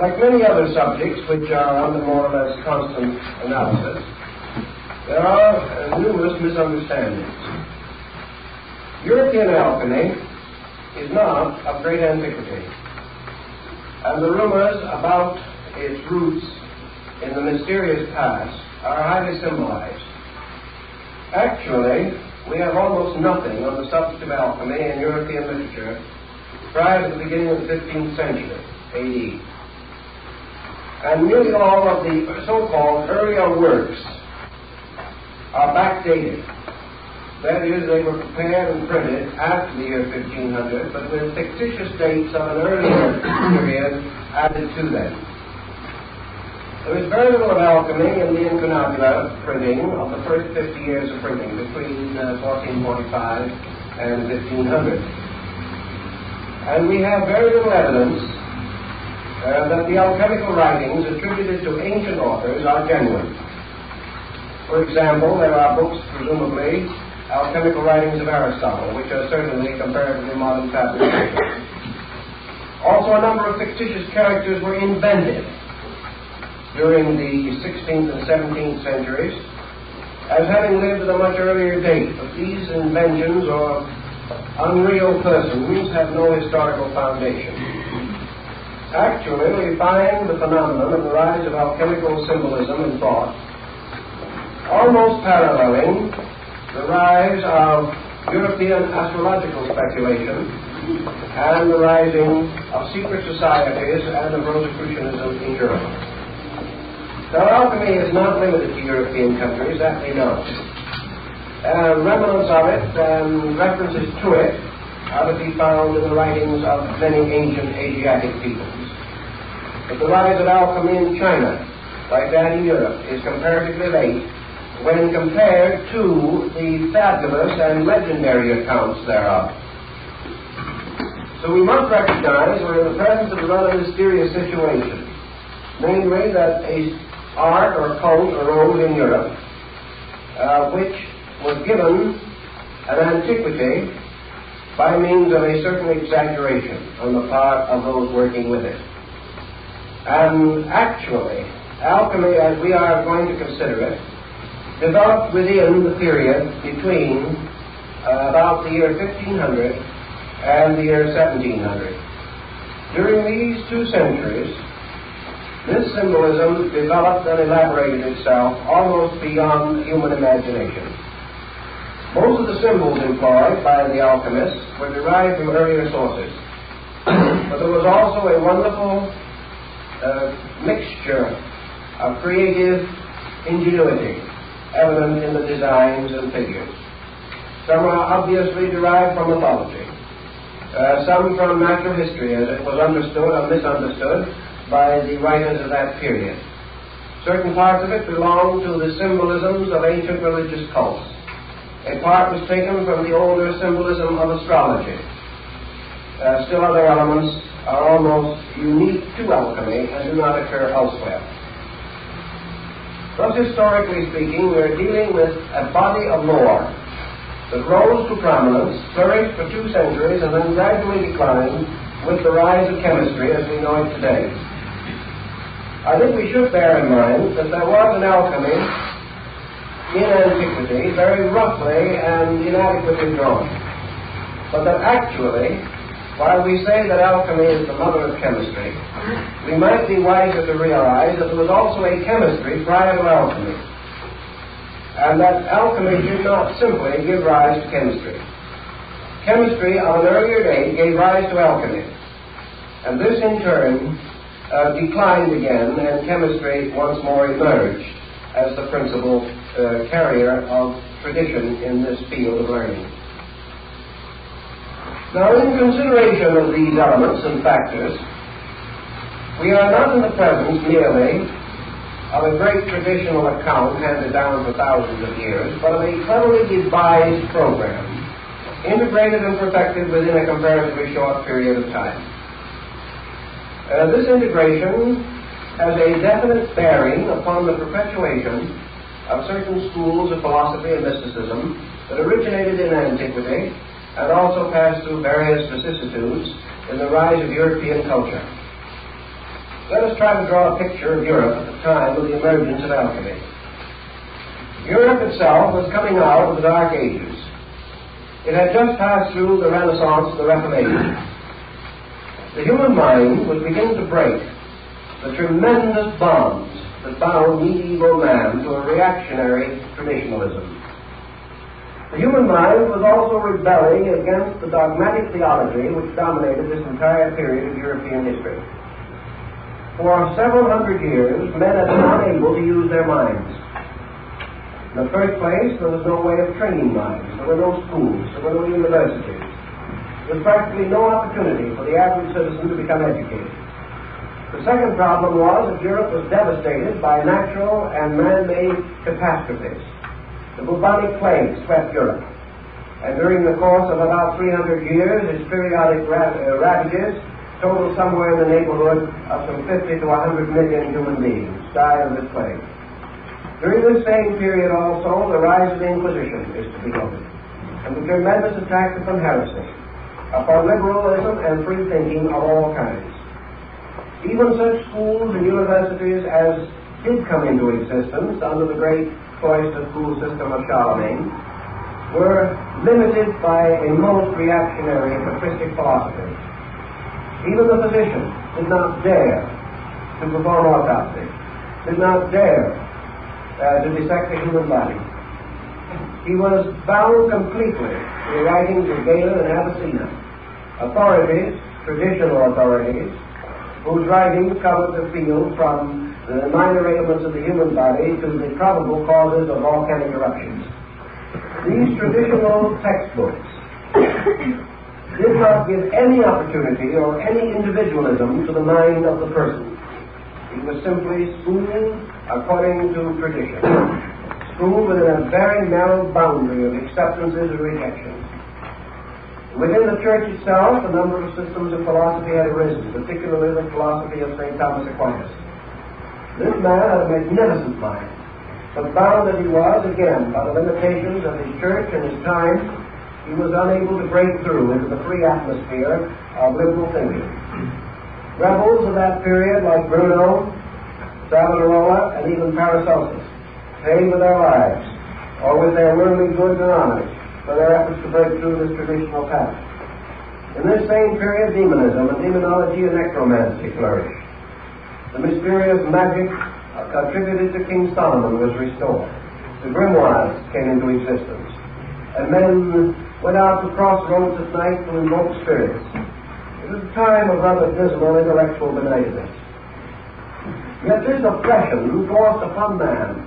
Like many other subjects which are under more or less constant analysis, there are numerous misunderstandings. European alchemy is not of great antiquity, and the rumors about its roots in the mysterious past are highly symbolized. Actually, we have almost nothing on the subject of alchemy in European literature prior to the beginning of the 15th century, A.D. And nearly all of the so-called earlier works are backdated. That is, they were prepared and printed after the year 1500, but with fictitious dates of an earlier period added to them. There is very little of alchemy in the incunabula printing of the first 50 years of printing, between 1445 and 1500. And we have very little evidence that the alchemical writings attributed to ancient authors are genuine. For example, there are books, presumably, alchemical writings of Aristotle, which are certainly comparatively modern fabrications. Also, a number of fictitious characters were invented during the 16th and 17th centuries as having lived at a much earlier date, but these inventions or unreal persons have no historical foundation. Actually, we find the phenomenon of the rise of alchemical symbolism in thought almost paralleling the rise of European astrological speculation and the rising of secret societies and of Rosicrucianism in Europe. Now, alchemy is not limited to European countries, that we know. Remnants of it and references to it are to be found in the writings of many ancient Asiatic peoples. But the rise of alchemy in China, like that in Europe, is comparatively late when compared to the fabulous and legendary accounts thereof. So we must recognize we're in the presence of a rather mysterious situation, namely that a art or cult arose in Europe which was given an antiquity by means of a certain exaggeration on the part of those working with it. And actually, alchemy, as we are going to consider it, developed within the period between about the year 1500 and the year 1700. During these 2 centuries, this symbolism developed and elaborated itself almost beyond human imagination. Most of the symbols employed by the alchemists were derived from earlier sources, but there was also a wonderful mixture of creative ingenuity evident in the designs and figures. Some are obviously derived from mythology, some from natural history as it was understood or misunderstood by the writers of that period. Certain parts of it belong to the symbolisms of ancient religious cults. A part was taken from the older symbolism of astrology. Still other elements are almost unique to alchemy and do not occur elsewhere. Thus, historically speaking, we are dealing with a body of lore that rose to prominence, flourished for 2 centuries, and then gradually declined with the rise of chemistry as we know it today. I think we should bear in mind that there was an alchemy in antiquity, very roughly and inadequately drawn, but that actually, while we say that alchemy is the mother of chemistry, we might be wiser to realize that there was also a chemistry prior to alchemy, and that alchemy did not simply give rise to chemistry. Chemistry of an earlier date gave rise to alchemy, and this in turn declined again, and chemistry once more emerged as the principal carrier of tradition in this field of learning. Now, in consideration of these elements and factors, we are not in the presence merely of a great traditional account handed down for thousands of years, but of a cleverly devised program, integrated and perfected within a comparatively short period of time. This integration has a definite bearing upon the perpetuation of certain schools of philosophy and mysticism that originated in antiquity and also passed through various vicissitudes in the rise of European culture. Let us try to draw a picture of Europe at the time of the emergence of alchemy. Europe itself was coming out of the Dark Ages. It had just passed through the Renaissance and the Reformation. The human mind was beginning to break the tremendous bonds that bound medieval man to a reactionary traditionalism. The human mind was also rebelling against the dogmatic theology which dominated this entire period of European history. For several hundred years, men had been unable to use their minds. In the first place, there was no way of training minds. There were no schools. There were no universities. There was practically no opportunity for the average citizen to become educated. The second problem was that Europe was devastated by natural and man-made catastrophes. The bubonic plague swept Europe, and during the course of about 300 years, its periodic ravages totaled somewhere in the neighborhood of some 50 to 100 million human beings died of this plague. During this same period also, the rise of the Inquisition is to be noted, and the tremendous attacks upon heresy, upon liberalism and free thinking of all kinds. Even such schools and universities as did come into existence under the great cloister school system of Charlemagne were limited by a most reactionary patristic philosophy. Even the physician did not dare to perform autopsy, did not dare to dissect the human body. He was bound completely to the writings of Galen and Avicenna, authorities, traditional authorities, whose writings covered the field from the minor ailments of the human body to the probable causes of volcanic eruptions. These traditional textbooks did not give any opportunity or any individualism to the mind of the person. It was simply schooled according to tradition, schooled within a very narrow boundary of acceptances and rejections. Within the church itself, a number of systems of philosophy had arisen, particularly the philosophy of St. Thomas Aquinas. This man had a magnificent mind, but bound as he was, again, by the limitations of his church and his time, he was unable to break through into the free atmosphere of liberal thinking. Rebels of that period, like Bruno, Savonarola, and even Paracelsus, paid with their lives, or with their worldly goods and honors, for their efforts to break through this traditional path. In this same period, demonism and demonology and necromancy flourished. The mysterious magic attributed to King Solomon was restored. The grimoires came into existence, and men went out to crossroads at night to invoke spirits. It was a time of rather dismal intellectual benignness. Yet this oppression forced upon man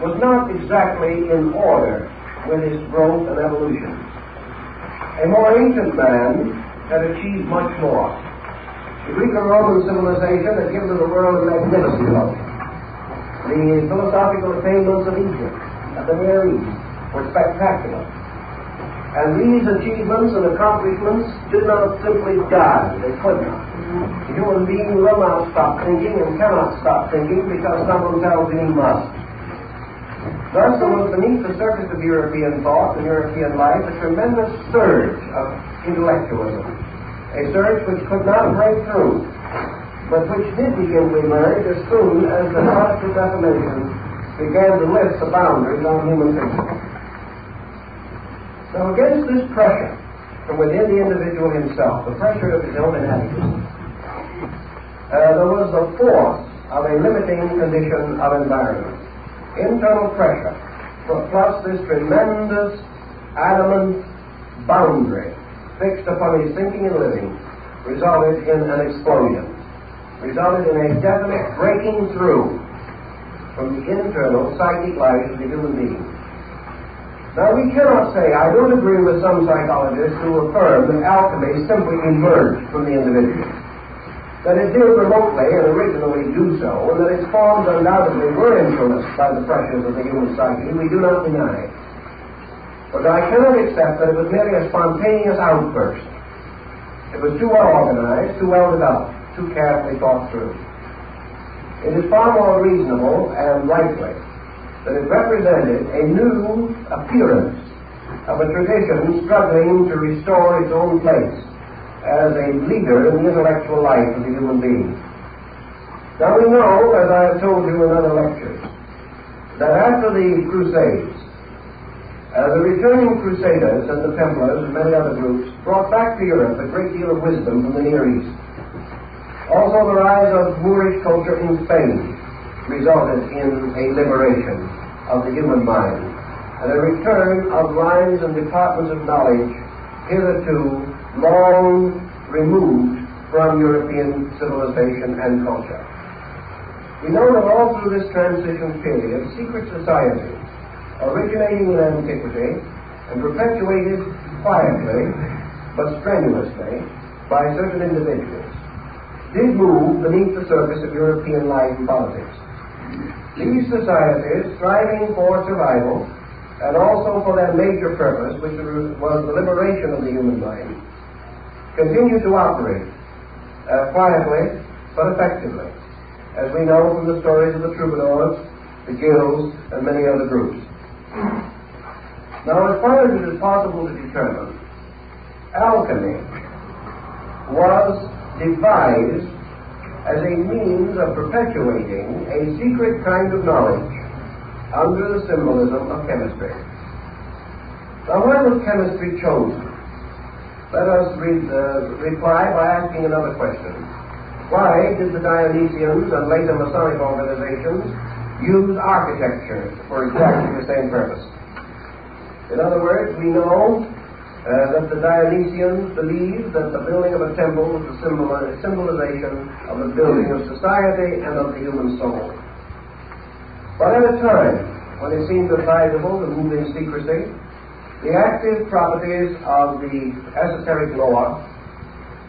was not exactly in order with his growth and evolution. A more ancient man had achieved much more. The Greek and Roman civilization had given to the world a magnificent life. The philosophical attainments of Egypt and the Near East were spectacular. And these achievements and accomplishments did not simply die. They could not. The human being will not stop thinking and cannot stop thinking because someone tells him he must. Thus, there was beneath the surface of European thought and European life a tremendous surge of intellectualism, a surge which could not break through, but which did begin to emerge as soon as the Protestant Reformation began to lift the boundaries on human thinking. Now, against this pressure from within the individual himself, the pressure of his own inadequacy, there was the force of a limiting condition of environment. Internal pressure, plus this tremendous adamant boundary fixed upon his thinking and living, resulted in an explosion, resulted in a definite breaking through from the internal psychic life of the human being. Now, we cannot say, I don't agree with some psychologists who affirm that alchemy simply emerged from the individual, that it did remotely and originally do so, and that its forms undoubtedly were influenced by the pressures of the human psyche. We do not deny. But I cannot accept that it was merely a spontaneous outburst. It was too well organized, too well developed, too carefully thought through. It is far more reasonable and likely that it represented a new appearance of a tradition struggling to restore its own place as a leader in the intellectual life of the human being. Now we know, as I have told you in other lectures, that after the Crusades, the returning Crusaders and the Templars and many other groups brought back to Europe a great deal of wisdom from the Near East. Also, the rise of Moorish culture in Spain resulted in a liberation of the human mind and a return of lines and departments of knowledge hitherto long removed from European civilization and culture. We know that all through this transition period, secret societies originating in antiquity and perpetuated quietly but strenuously by certain individuals did move beneath the surface of European life and politics. These societies, striving for survival and also for their major purpose, which was the liberation of the human mind, continue to operate quietly but effectively, as we know from the stories of the troubadours, the guilds, and many other groups. Now, as far as it is possible to determine, alchemy was devised as a means of perpetuating a secret kind of knowledge under the symbolism of chemistry. Now, why was chemistry chosen? Let us reply by asking another question. Why did the Dionysians and later Masonic organizations use architecture for exactly the same purpose? In other words, we know that the Dionysians believed that the building of a temple was the symbolization of the building of society and of the human soul. But at a time when it seemed advisable to move in secrecy, the active properties of the esoteric law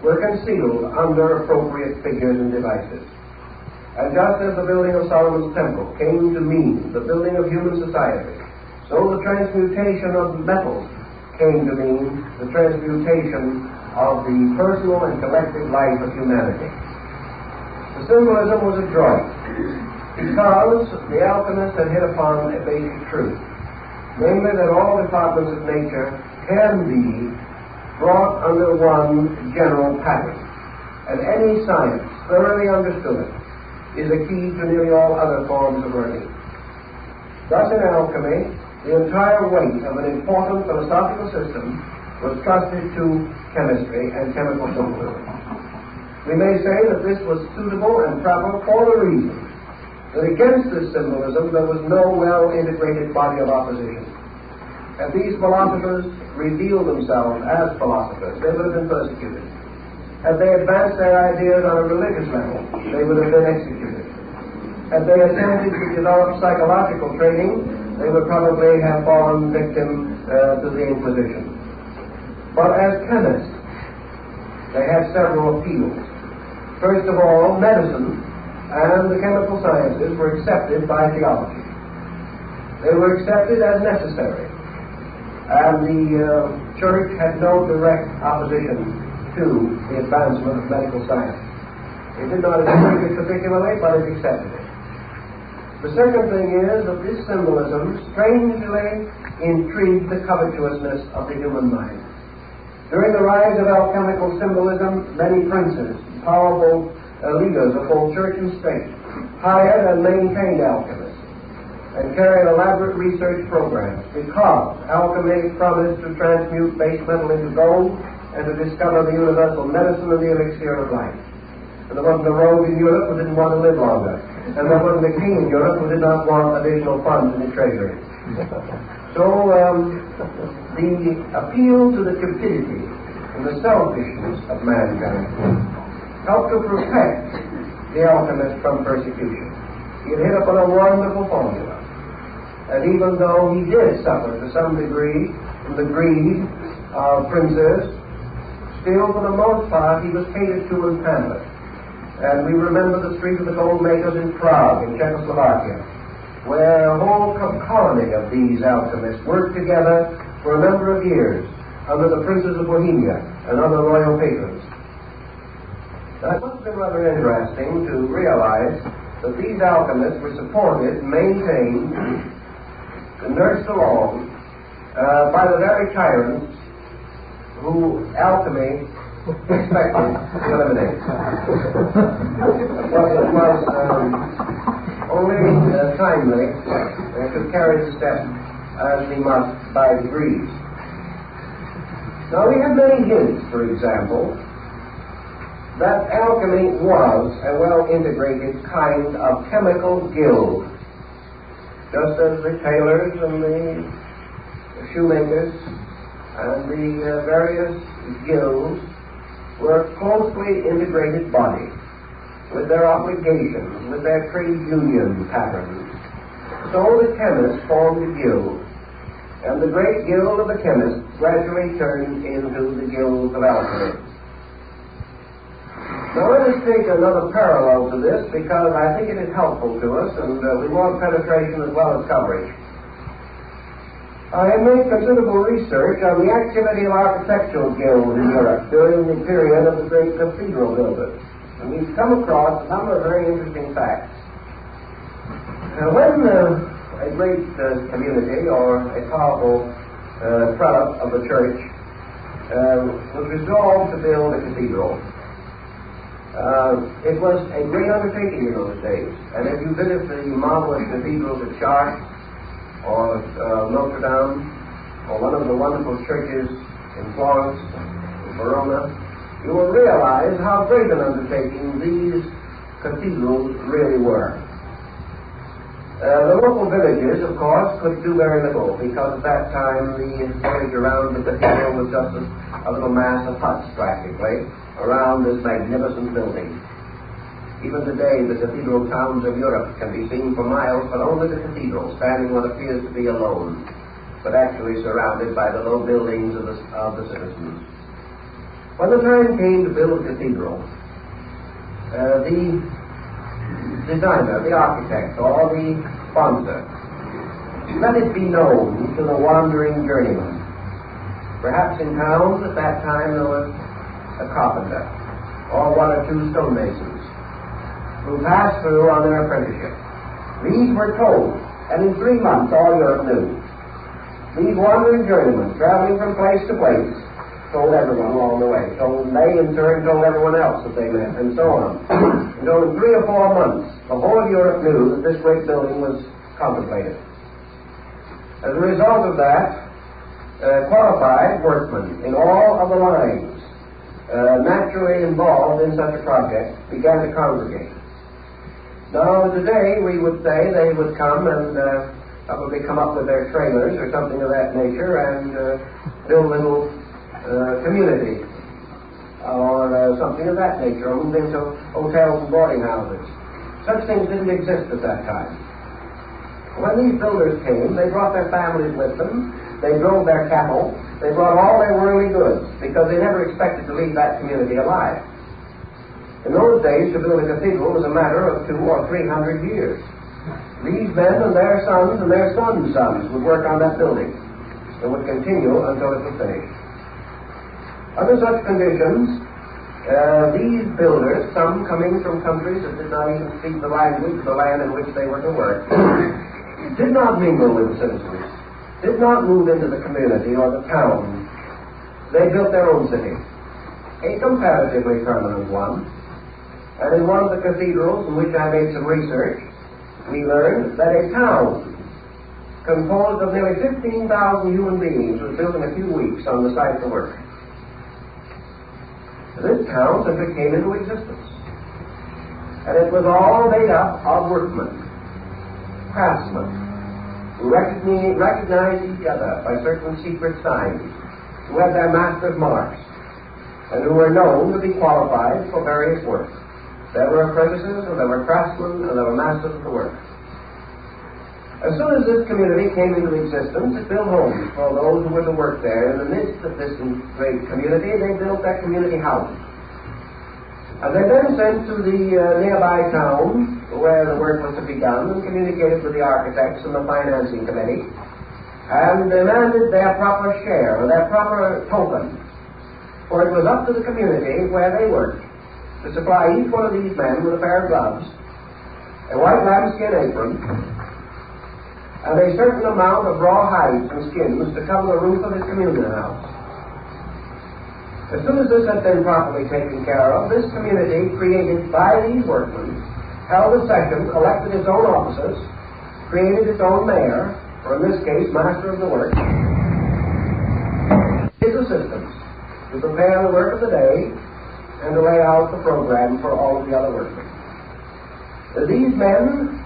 were concealed under appropriate figures and devices. And just as the building of Solomon's temple came to mean the building of human society, so the transmutation of metals came to mean the transmutation of the personal and collective life of humanity. The symbolism was adroit because the alchemist had hit upon a basic truth, namely that all departments of nature can be brought under one general pattern, and any science thoroughly understood is a key to nearly all other forms of learning. Thus, in alchemy, the entire weight of an important philosophical system was trusted to chemistry and chemical symbolism. We may say that this was suitable and proper for the reason that against this symbolism there was no well-integrated body of opposition. Had these philosophers revealed themselves as philosophers, they would have been persecuted. Had they advanced their ideas on a religious level, they would have been executed. Had they attempted to develop psychological training, they would probably have fallen victim to the Inquisition. But as chemists, they had several appeals. First of all, medicine and the chemical sciences were accepted by theology. They were accepted as necessary, and the Church had no direct opposition to the advancement of medical science. It did not encourage it particularly, but it accepted it. The second thing is that this symbolism strangely intrigued the covetousness of the human mind. During the rise of alchemical symbolism, many princes, powerful leaders of both church and state, hired and maintained alchemists and carried elaborate research programs because alchemy promised to transmute base metal into gold and to discover the universal medicine of the elixir of life. And there wasn't a rogue in Europe who didn't want to live longer. And there wasn't a king in Europe who did not want additional funds in the treasury. So the appeal to the cupidity and the selfishness of mankind helped to protect the alchemist from persecution. He had hit upon a wonderful formula. And even though he did suffer to some degree from the greed of princes, still for the most part he was catered to and pampered. And we remember the Street of the Gold Makers in Prague, in Czechoslovakia, where a whole colony of these alchemists worked together for a number of years under the princes of Bohemia and other royal patrons. Now, it must have been rather interesting to realize that these alchemists were supported, maintained, and nursed along by the very tyrants who alchemy expected to eliminate. But it was only timely to carry the step as we must by degrees. Now we have many hints, for example, that alchemy was a well-integrated kind of chemical guild, just as the tailors and the shoemakers and the various guilds were closely integrated bodies with their obligations, with their trade union patterns. So the chemists formed a guild, and the great guild of the chemists gradually turned into the guild of alchemy. Now let us take another parallel to this, because I think it is helpful to us, and we want penetration as well as coverage. I have made considerable research on the activity of architectural guilds in Europe during the period of the great cathedral builders, and we've come across a number of very interesting facts. When a great community or a powerful prelate of the church was resolved to build a cathedral, it was a great undertaking in those days. And if you visit the marvelous cathedrals at Chartres or Notre Dame or one of the wonderful churches in Florence, in Verona, you will realize how great an undertaking these cathedrals really were. The local villages, of course, could do very little, because at that time the village around the cathedral was just a little mass of huts, practically, around this magnificent building. Even today, the cathedral towns of Europe can be seen for miles, but only the cathedral, standing what appears to be alone, but actually surrounded by the low buildings of the citizens. When the time came to build a cathedral, the designer, the architect, or the sponsor, let it be known to the wandering journeyman. Perhaps in town at that time there was a carpenter, or one or two stonemasons, who passed through on their apprenticeship. These were told, and in 3 months all Europe knew. These wandering journeymen, traveling from place to place, told everyone along the way. Told they in turn told everyone else that they met, and so on. And so in 3 or 4 months, the whole of Europe knew that this great building was contemplated. As a result of that, qualified workmen in all of the lines naturally involved in such a project began to congregate. Now today we would say they would come and probably come up with their trailers or something of that nature and build a little community or something of that nature, or move into hotels and boarding houses. Such things didn't exist at that time. When these builders came, they brought their families with them, they drove their cattle, they brought all their worldly goods, because they never expected to leave that community alive. In those days, to build a cathedral was a matter of 200 or 300 years. These men and their sons and their sons' sons would work on that building. It would continue until it was finished. Under such conditions, these builders, some coming from countries that did not even speak the language of the land in which they were to work, did not mingle with the citizens, did not move into the community or the town. They built their own city, a comparatively permanent one. And in one of the cathedrals in which I made some research, we learned that a town composed of nearly 15,000 human beings was built in a few weeks on the site of the work. This town simply came into existence. And it was all made up of workmen, craftsmen, who recognized each other by certain secret signs, who had their master's marks, and who were known to be qualified for various work. There were apprentices, and there were craftsmen, and there were masters of the work. As soon as this community came into existence, it built homes for those who were to work there. In the midst of this great community, they built their community houses. And they then sent to the nearby town where the work was to be done and communicated with the architects and the financing committee and demanded their proper share, or their proper token. For it was up to the community where they worked to supply each one of these men with a pair of gloves, a white lambskin apron, and a certain amount of raw hides and skins to cover the roof of his communion house. As soon as this had been properly taken care of, this community, created by these workmen, held a session, elected its own officers, created its own mayor, or in this case, master of the work, his assistants, to prepare the work of the day and to lay out the program for all of the other workmen. These men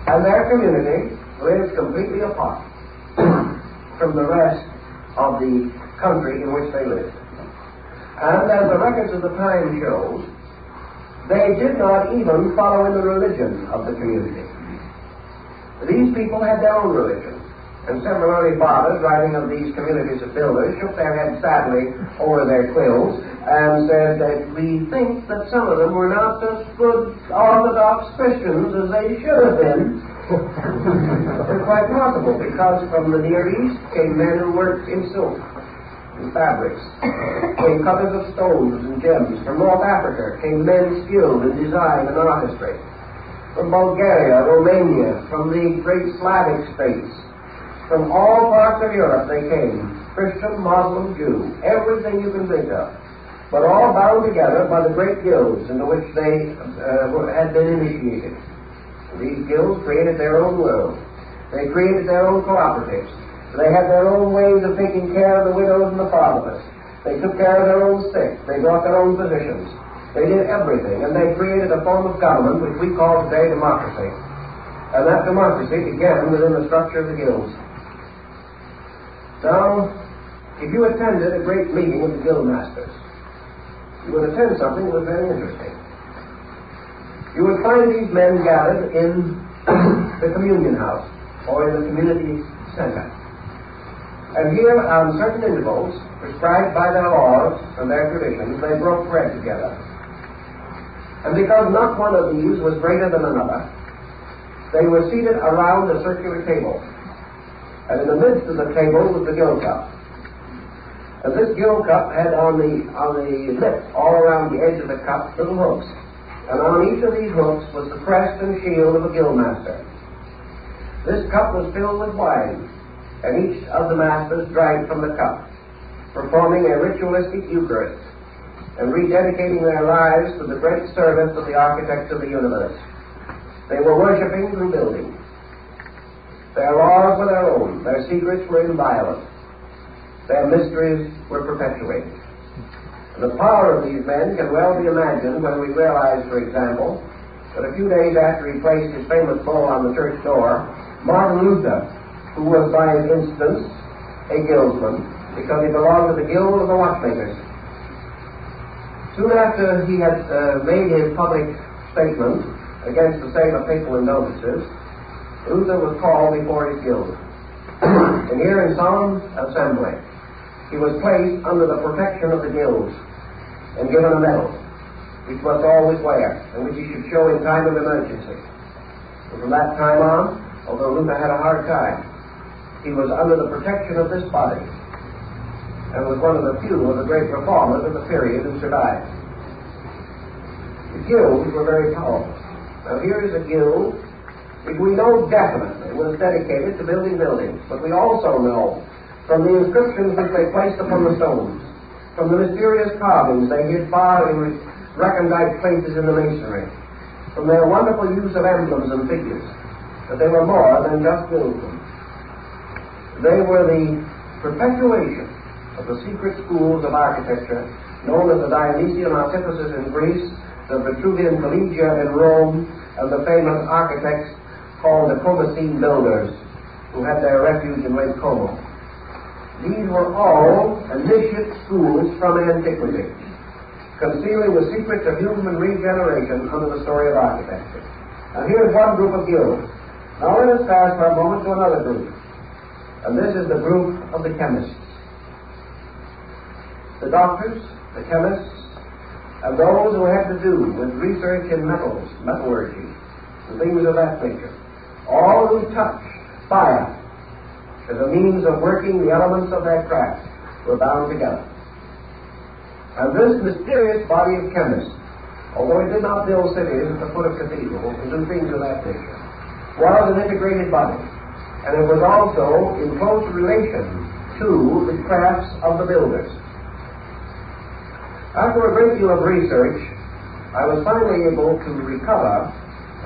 and their community lived completely apart from the rest of the country in which they lived. And as the records of the time show, they did not even follow in the religion of the community. These people had their own religion. And several early fathers, writing of these communities of builders, shook their heads sadly over their quills and said that we think that some of them were not as good Orthodox Christians as they should have been. It's quite possible, because from the Near East came men who worked in silk and fabrics, came cutters of stones and gems. From North Africa came men skilled in design and artistry. From Bulgaria, Romania, from the great Slavic states, from all parts of Europe they came, Christian, Muslim, Jew, everything you can think of, but all bound together by the great guilds into which they had been initiated. These guilds created their own world. They created their own cooperatives. They had their own ways of taking care of the widows and the fatherless. They took care of their own sick. They brought their own physicians. They did everything, and they created a form of government which we call today democracy. And that democracy began within the structure of the guilds. Now, if you attended a great meeting of the guild masters, you would attend something that was very interesting. You would find these men gathered in the communion house or in the community center. And here, on certain intervals, prescribed by their laws and their traditions, they broke bread together. And because not one of these was greater than another, they were seated around a circular table. And in the midst of the table was the gill cup. And this gill cup had on the lip, all around the edge of the cup, little hooks. And on each of these hooks was the crest and shield of a guild master. This cup was filled with wine, and each of the masters drank from the cup, performing a ritualistic Eucharist and rededicating their lives to the great service of the architect of the universe. They were worshipping through building. Their laws were their own. Their secrets were inviolate. Their mysteries were perpetuated. And the power of these men can well be imagined when we realize, for example, that a few days after he placed his famous bull on the church door, Martin Luther, who was by instance a guildsman, because he belonged to the guild of the watchmakers, soon after he had made his public statement against the sale of papal indulgences, Luther was called before his guild. And here in solemn assembly, he was placed under the protection of the guilds and given a medal, which must always wear, and which he should show in time of emergency. And from that time on, although Luther had a hard time, he was under the protection of this body, and was one of the few of the great reformers of the period who survived. The guilds were very powerful. Now here is a guild which we know definitely was dedicated to building buildings, but we also know from the inscriptions which they placed upon the stones, from the mysterious carvings they hid far in recondite places in the masonry, from their wonderful use of emblems and figures, that they were more than just guildsmen. They were the perpetuation of the secret schools of architecture known as the Dionysian artificers in Greece, the Vitruvian Collegia in Rome, and the famous architects called the Commacene builders, who had their refuge in Lake Como. These were all initiate schools from antiquity, concealing the secrets of human regeneration under the story of architecture. And here's one group of guilds. Now let us pass for a moment to another group. And this is the group of the chemists. The doctors, the chemists, and those who had to do with research in metals, metallurgy, and things of that nature. All who touched fire as a means of working the elements of their craft were bound together. And this mysterious body of chemists, although it did not build cities at the foot of cathedrals and do things of that nature, was an integrated body. And it was also in close relation to the crafts of the builders. After a great deal of research, I was finally able to recover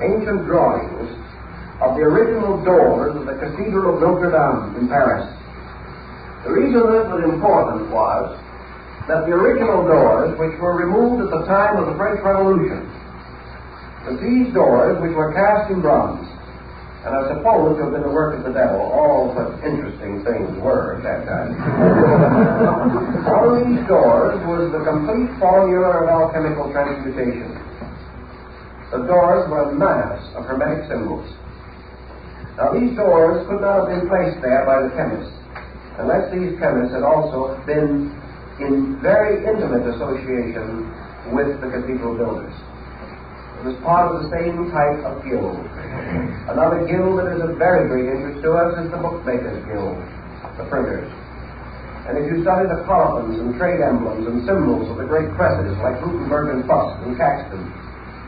ancient drawings of the original doors of the Cathedral of Notre Dame in Paris. The reason this was important was that the original doors, which were removed at the time of the French Revolution, that these doors, which were cast in bronze, and are supposed to have been the work of the devil, all such interesting things were at that time. On these doors was the complete formula of alchemical transmutation. The doors were a mass of hermetic symbols. Now these doors could not have been placed there by the chemists, unless these chemists had also been in very intimate association with the cathedral builders. It was part of the same type of guild. Another guild that is of very great interest to us is the Bookmakers Guild, the printers. And if you study the columns and trade emblems and symbols of the great presses like Gutenberg and Fuss and Caxton,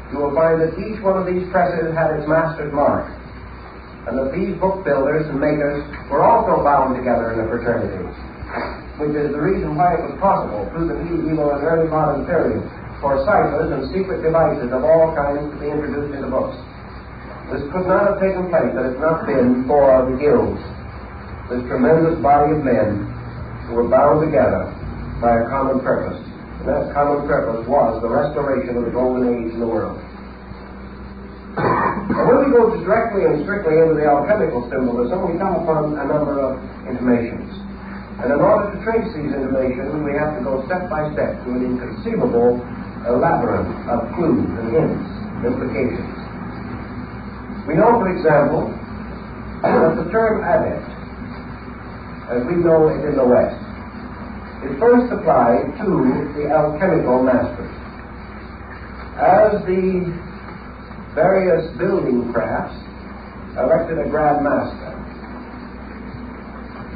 you will find that each one of these presses had its master's mark, and that these book builders and makers were also bound together in a fraternity, which is the reason why it was possible through the medieval and early modern period for ciphers and secret devices of all kinds to be introduced into books. This could not have taken place had it not been for the guilds, this tremendous body of men who were bound together by a common purpose. And that common purpose was the restoration of the golden age in the world. Now, when we go directly and strictly into the alchemical symbolism, we come upon a number of intimations. And in order to trace these intimations, we have to go step by step to an inconceivable labyrinth of clues and hints, implications. We know, for example, that the term adept, as we know it in the West, is first applied to the alchemical masters. As the various building crafts elected a grand master,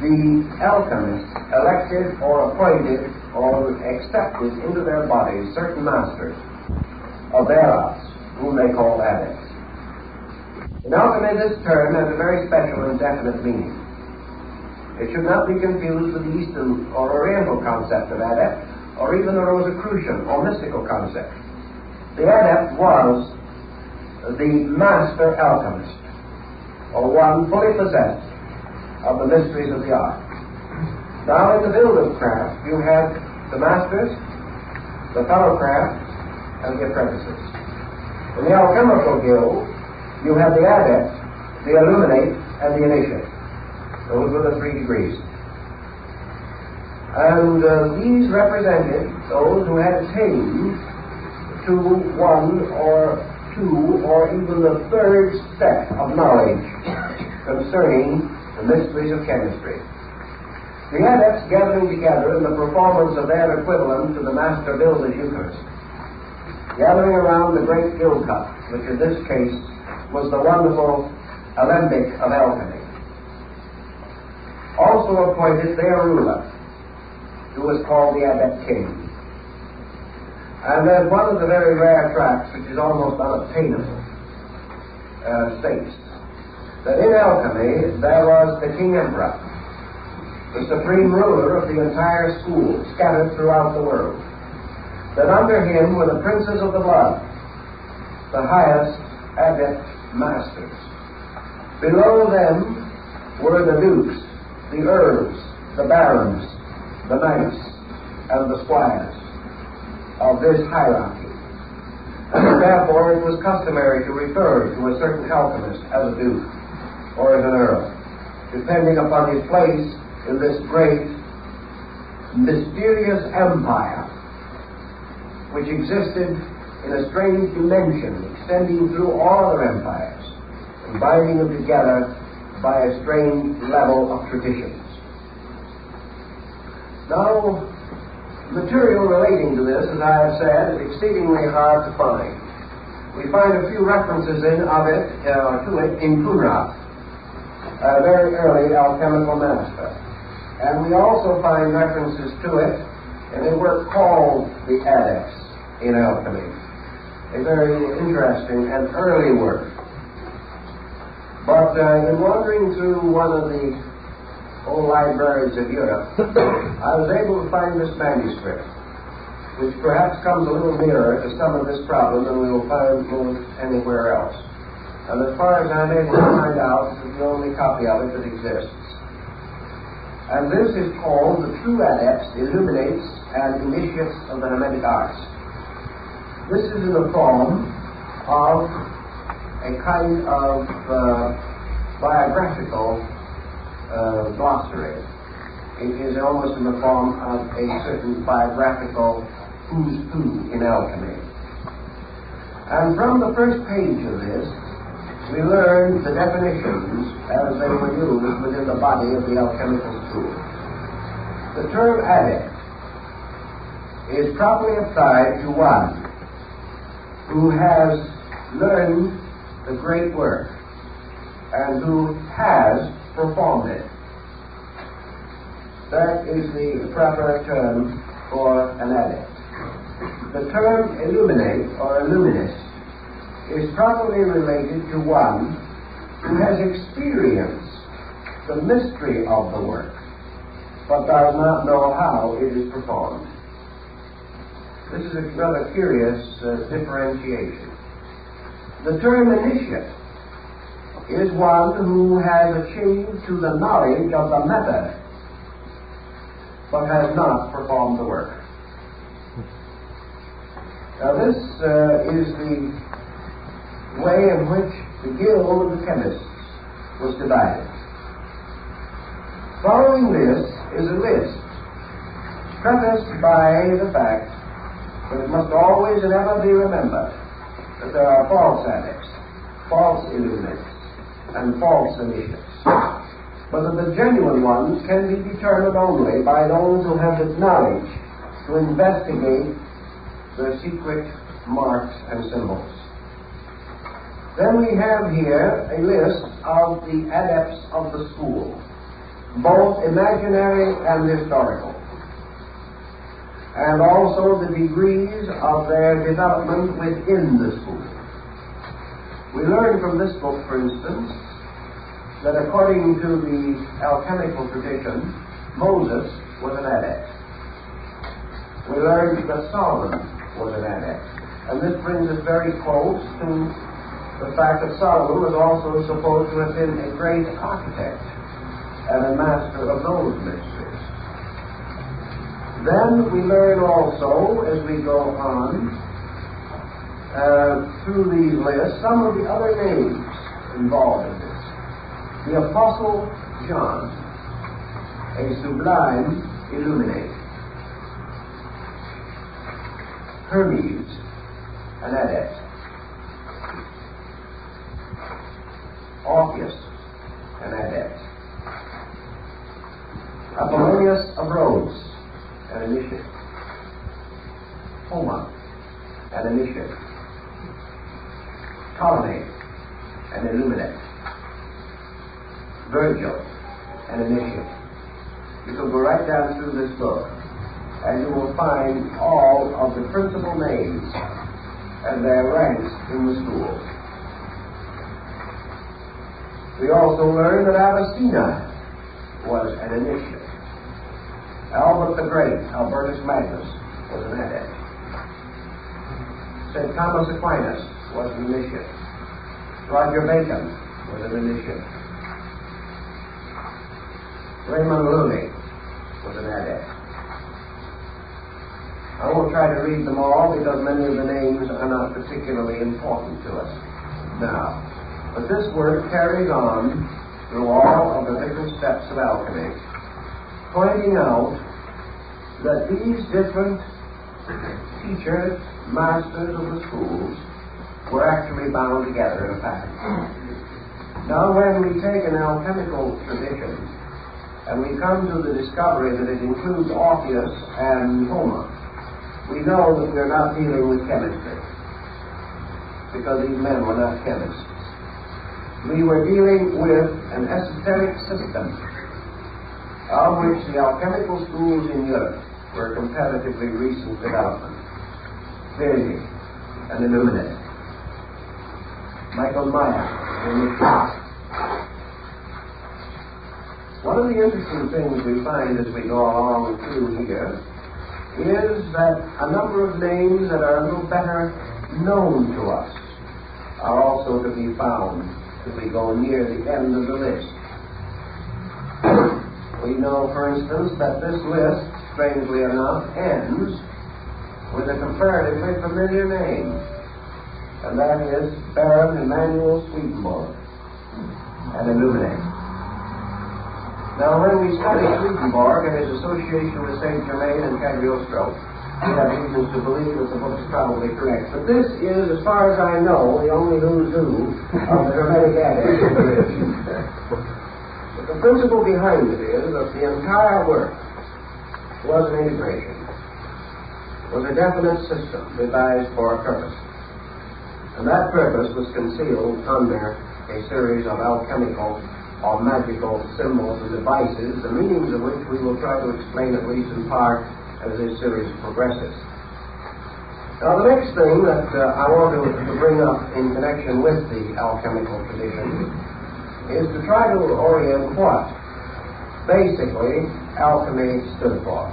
the alchemists elected or appointed or accepted into their bodies certain masters of their arts, whom they call adepts. In alchemy, this term has a very special and definite meaning. It should not be confused with the Eastern or Oriental concept of adept, or even the Rosicrucian or mystical concept. The adept was the master alchemist, or one fully possessed of the mysteries of the art. Now, in the builder's craft, you have the masters, the fellow craft, and the apprentices. In the alchemical guild, you have the adept, the illuminate, and the initiate. Those were the 3 degrees. And these represented those who had attained to 1 or 2 or even the 3rd step of knowledge concerning the mysteries of chemistry. The adepts gathering together in the performance of their equivalent to the master builder's Eucharist, gathering around the great guild cup, which in this case was the wonderful alembic of alchemy, also appointed their ruler, who was called the Adept King. And there's one of the very rare tracts, which is almost unobtainable, states that in alchemy there was the King Emperor, the supreme ruler of the entire school, scattered throughout the world. That under him were the princes of the blood, the highest adept masters. Below them were the dukes, the earls, the barons, the knights, and the squires of this hierarchy. And therefore it was customary to refer to a certain alchemist as a duke or as an earl, depending upon his place in this great, mysterious empire, which existed in a strange dimension, extending through all other empires, and binding them together by a strange level of traditions. Now, material relating to this, as I have said, is exceedingly hard to find. We find a few references to it in Kunrat, a very early alchemical master. And we also find references to it in a work called The Adepts in Alchemy, a very interesting and early work. But in wandering through one of the old libraries of Europe, I was able to find this manuscript, which perhaps comes a little nearer to some of this problem than we will find most anywhere else. And as far as I'm able to find out, this is the only copy of it that exists. And this is called The True Adepts, Illuminates, and Initiates of the Hermetic Arts. This is in the form of a kind of biographical glossary. It is almost in the form of a certain biographical who's who in alchemy. And from the first page of this, we learn the definitions as they were used within the body of the alchemical school. The term adept is properly applied to one who has learned the great work and who has performed it. That is the proper term for an adept. The term illuminate or illuminist is properly related to one who has experienced the mystery of the work, but does not know how it is performed. This is a rather curious differentiation. The term initiate is one who has achieved to the knowledge of the method, but has not performed the work. Now this is the way in which the guild of the chemists was divided. Following this is a list, prefaced by the fact that it must always and ever be remembered that there are false adepts, false illuminates, and false initiates, but that the genuine ones can be determined only by those who have the knowledge to investigate the secret marks and symbols. Then we have here a list of the adepts of the school, both imaginary and historical, and also the degrees of their development within the school. We learn from this book, for instance, that according to the alchemical tradition, Moses was an adept. We learned that Solomon was an adept. And this brings us very close to the fact that Solomon was also supposed to have been a great architect and a master of those mysteries. Then we learn also, as we go on through these lists, some of the other names involved in this. The Apostle John, a sublime illuminate. Hermes, an adept. Orpheus, an adept. Apollonius of Rhodes, an initiate. Homer, an initiate. Ptolemy, an illuminate. Virgil, an initiate. You can go right down through this book, and you will find all of the principal names and their ranks in the school. We also learn that Avicenna was an initiate. Albert the Great, Albertus Magnus, was an adept. St. Thomas Aquinas was an initiate. Roger Bacon was an initiate. Raymond Looney was an adept. I won't try to read them all because many of the names are not particularly important to us now. But this work carries on through all of the different steps of alchemy, pointing out that these different teachers, masters of the schools, were actually bound together in a pattern. Now when we take an alchemical tradition and we come to the discovery that it includes Orpheus and Homer, we know that we're not dealing with chemistry, because these men were not chemists. We were dealing with an esoteric system of which the alchemical schools in Europe were comparatively recent development. Verdi, an illuminate. Michael Meyer, an initiate. One of the interesting things we find as we go along through here is that a number of names that are a little better known to us are also to be found if we go near the end of the list. We know, for instance, that this list, strangely enough, ends with a comparatively familiar name, and that is Baron Emanuel Swedenborg, an Illuminate. Now, when we study Swedenborg and his association with Saint Germain and Cagliostro, we have reasons to believe that the book is probably correct. But this is, as far as I know, the only who's who of the Hermetic Adepts there is. But the principle behind it is that the entire work was an integration, was a definite system devised for a purpose. And that purpose was concealed under a series of alchemical or magical symbols and devices, the meanings of which we will try to explain at least in part as this series progresses. Now, the next thing that I want to bring up in connection with the alchemical tradition is to try to orient what basically alchemy stood for.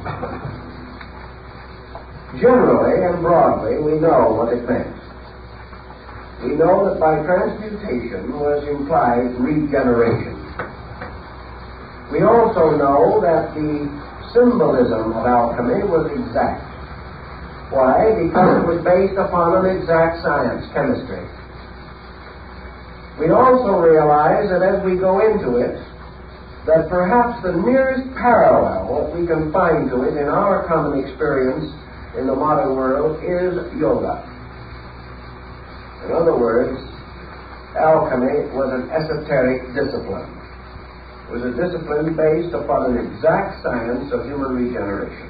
Generally and broadly, we know what it meant. We know that by transmutation was implied regeneration. We also know that the symbolism of alchemy was exact. Why? Because it was based upon an exact science, chemistry. We also realize that as we go into it, that perhaps the nearest parallel that we can find to it in our common experience in the modern world is yoga. In other words, alchemy was an esoteric discipline. It was a discipline based upon an exact science of human regeneration.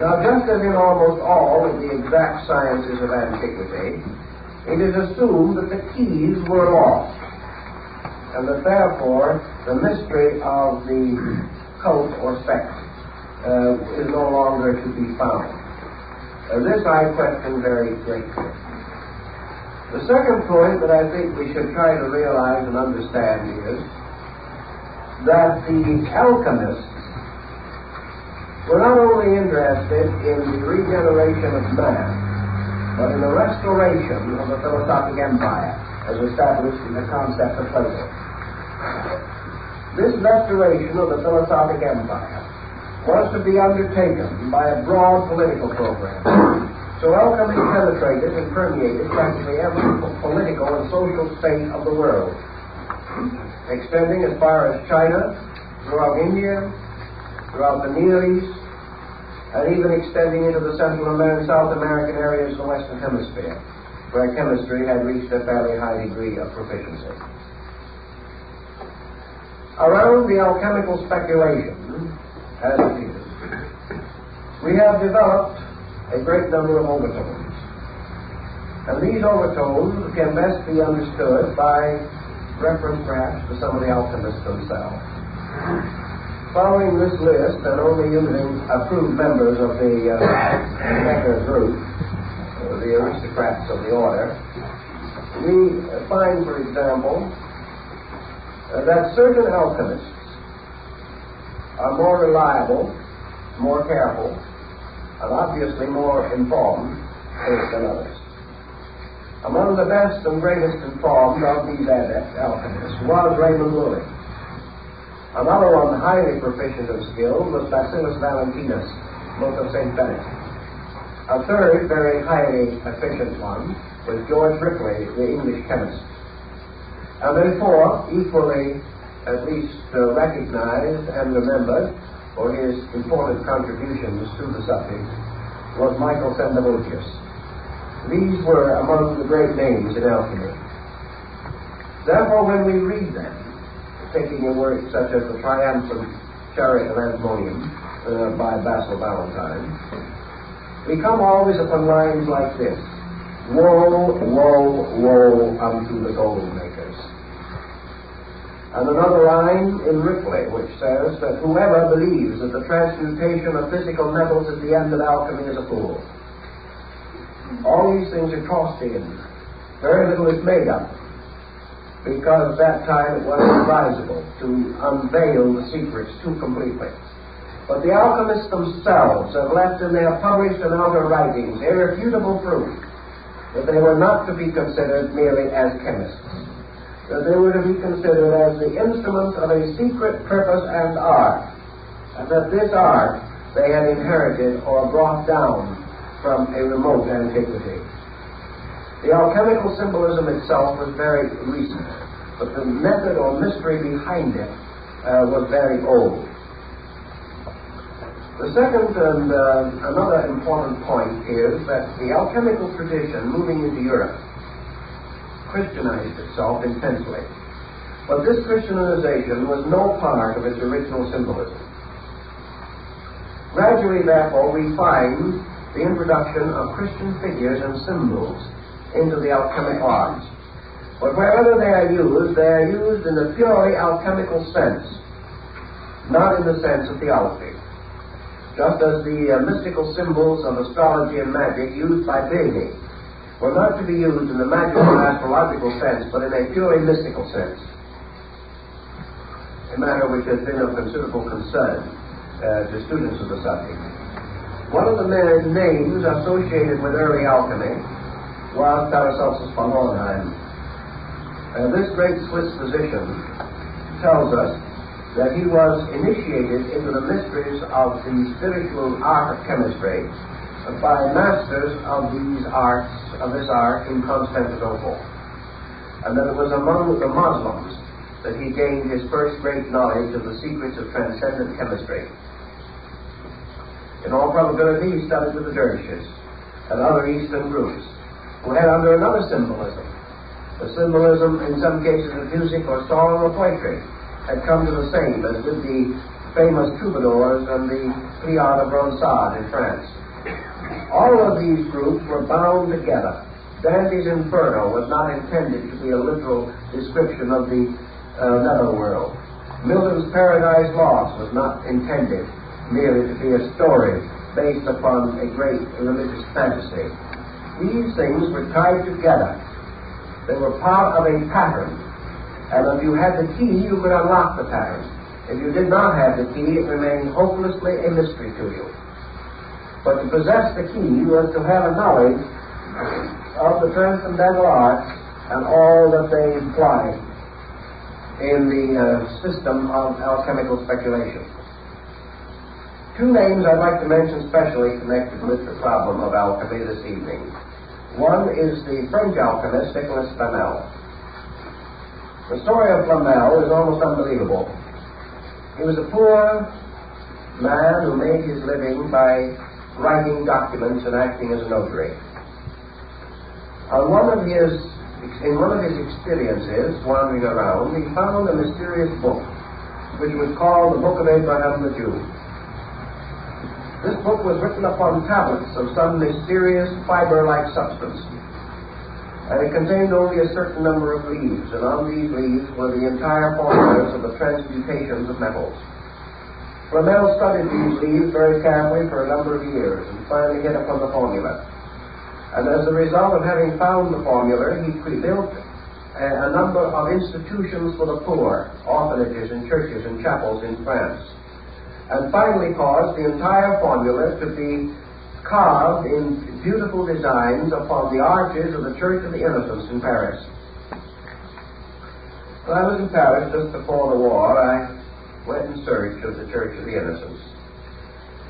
Now, just as in almost all of the exact sciences of antiquity, it is assumed that the keys were lost, and that therefore the mystery of the cult or sect is no longer to be found. This I question very greatly. The second point that I think we should try to realize and understand is that the alchemists were not only interested in the regeneration of man, but in the restoration of the philosophic empire as established in the concept of Plato. This restoration of the philosophic empire was to be undertaken by a broad political program. So alchemy penetrated and permeated practically every political and social state of the world, extending as far as China, throughout India, throughout the Near East, and even extending into the Central and South American areas of the Western Hemisphere, where chemistry had reached a fairly high degree of proficiency. Around the alchemical speculation, as it is, we have developed a great number of overtones. And these overtones can best be understood by reference perhaps to some of the alchemists themselves. Following this list, and only using approved members of the Becker group, the aristocrats of the order, we find, for example, that certain alchemists are more reliable, more careful, and obviously more informed than others. Among the best and greatest informed of these adept alchemists was Raymond Lully. Another one highly proficient and skilled was Bacillus Valentinus, monk of St. Benedict. A third very highly efficient one was George Ripley, the English chemist. And then fourth, equally at least recognized and remembered for his important contributions to the subject, was Michael Sendivogius. These were among the great names in alchemy. Therefore, when we read them, taking a work such as The Triumphant Chariot of Antimonium by Basil Valentine, we come always upon lines like this: Woe, woe, woe unto the gold makers. And another line in Ripley which says that whoever believes that the transmutation of physical metals is the end of alchemy is a fool. All these things are tossed in. Very little is made up, because at that time it was advisable to unveil the secrets too completely. But the alchemists themselves have left in their published and outer writings irrefutable proof that they were not to be considered merely as chemists, that they were to be considered as the instruments of a secret purpose and art, and that this art they had inherited or brought down from a remote antiquity. The alchemical symbolism itself was very recent, but the method or mystery behind it was very old. The second and another important point is that the alchemical tradition moving into Europe Christianized itself intensely. But this Christianization was no part of its original symbolism. Gradually, therefore, we find the introduction of Christian figures and symbols into the alchemic arts. But wherever they are used in a purely alchemical sense, not in the sense of theology. Just as the mystical symbols of astrology and magic used by Bede were not to be used in the magical and astrological sense, but in a purely mystical sense, a matter which has been of considerable concern to students of the subject. One of the names associated with early alchemy was Paracelsus von Hohenheim. This great Swiss physician tells us that he was initiated into the mysteries of the spiritual art of chemistry by masters of this art in Constantinople, and that it was among the Muslims that he gained his first great knowledge of the secrets of transcendent chemistry. In all probability, he studied with the dervishes and other Eastern groups who had under another symbolism, the symbolism in some cases of music or song or poetry, had come to the same as with the famous troubadours and the Pliard of Ronsard in France. All of these groups were bound together. Dante's Inferno was not intended to be a literal description of the netherworld. Milton's Paradise Lost was not intended merely to be a story based upon a great religious fantasy. These things were tied together. They were part of a pattern. And if you had the key, you could unlock the pattern. If you did not have the key, it remained hopelessly a mystery to you. But to possess the key was to have a knowledge of the transcendental arts and all that they imply in the system of alchemical speculation. Two names I'd like to mention specially connected with the problem of alchemy this evening. One is the French alchemist Nicolas Flamel. The story of Flamel is almost unbelievable. He was a poor man who made his living by writing documents and acting as a notary. In one of his experiences wandering around, he found a mysterious book, which was called the Book of Abraham the Jew. This book was written upon tablets of some mysterious fiber-like substance. And it contained only a certain number of leaves, and on these leaves were the entire formulas of the transmutations of metals. Flamel studied these leaves very carefully for a number of years, and finally hit upon the formula. And as a result of having found the formula, he built a number of institutions for the poor, orphanages and churches and chapels in France, and finally caused the entire formula to be carved in beautiful designs upon the arches of the Church of the Innocents in Paris. When I was in Paris just before the war, I went in search of the Church of the Innocents.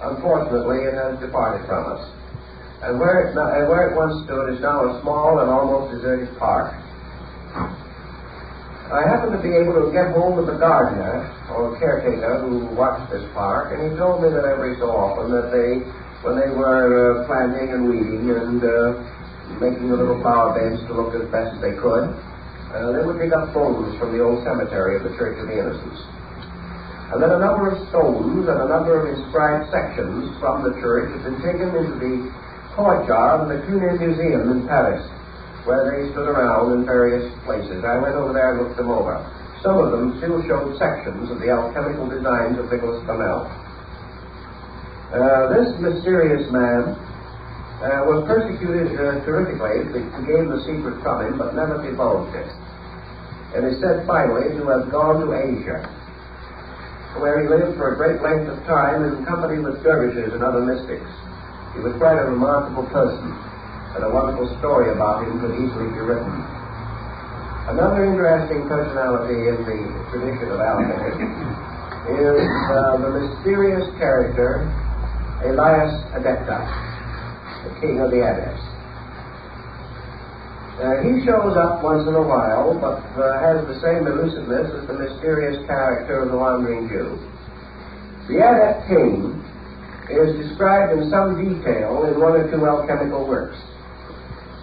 Unfortunately, it has departed from us. And where it once stood is now a small and almost deserted park. I happened to be able to get hold of the gardener, or caretaker, who watched this park, and he told me that every so often that when they were planting and weeding and making the little flower beds to look as best they could, they would dig up bones from the old cemetery of the Church of the Innocents. And then a number of stones and a number of inscribed sections from the church had been taken into the courtyard of the Cluny Museum in Paris, where they stood around in various places. I went over there and looked them over. Some of them still showed sections of the alchemical designs of Nicolas Flamel. This mysterious man was persecuted terrifically. He gave the secret from him, but never divulged it. And is said finally to have gone to Asia. where he lived for a great length of time in company with dervishes and other mystics. He was quite a remarkable person, and a wonderful story about him could easily be written. Another interesting personality in the tradition of alchemy is the mysterious character Elias Adepta, the king of the Adepts. He shows up once in a while, but has the same elusiveness as the mysterious character of the wandering Jew. The Adept king is described in some detail in one or two alchemical works.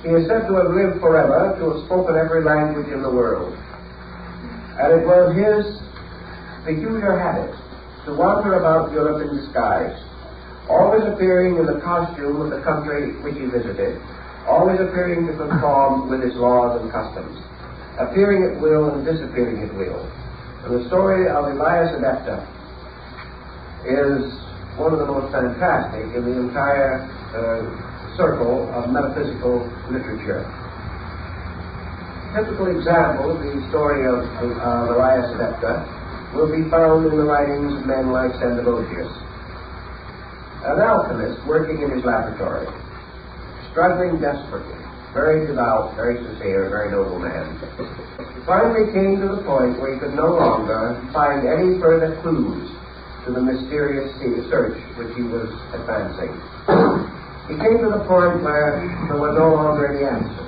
He is said to have lived forever, to have spoken every language in the world. And it was his peculiar habit to wander about Europe in disguise, always appearing in the costume of the country which he visited, always appearing to conform with its laws and customs, appearing at will and disappearing at will. And the story of Elias Adepta is one of the most fantastic in the entire circle of metaphysical literature. Typical example of the story of Elias Adepta will be found in the writings of men like Sandavocius, an alchemist working in his laboratory, struggling desperately, very devout, very sincere, very noble man. Finally came to the point where he could no longer find any further clues to the mysterious search which he was advancing. He came to the point where there were no longer any answers.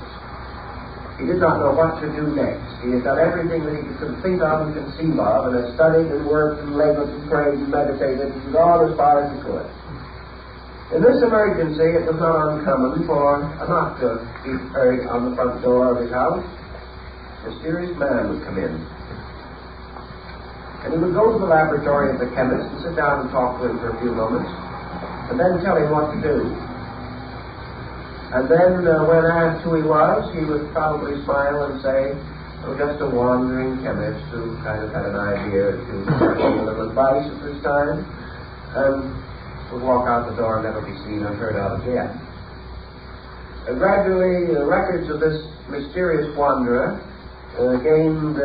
He did not know what to do next. He had done everything that he could think of and conceive of, and had studied and worked and labored and prayed and meditated and gone as far as he could. In this emergency, it was not uncommon for a knock to be heard on the front door of his house. A mysterious man would come in. And he would go to the laboratory of the chemist and sit down and talk to him for a few moments, and then tell him what to do. And then, when asked who he was, he would probably smile and say, "Oh, just a wandering chemist who kind of had an idea to give a little advice at this time," and would walk out the door and never be seen or heard of again. Gradually, the records of this mysterious wanderer gained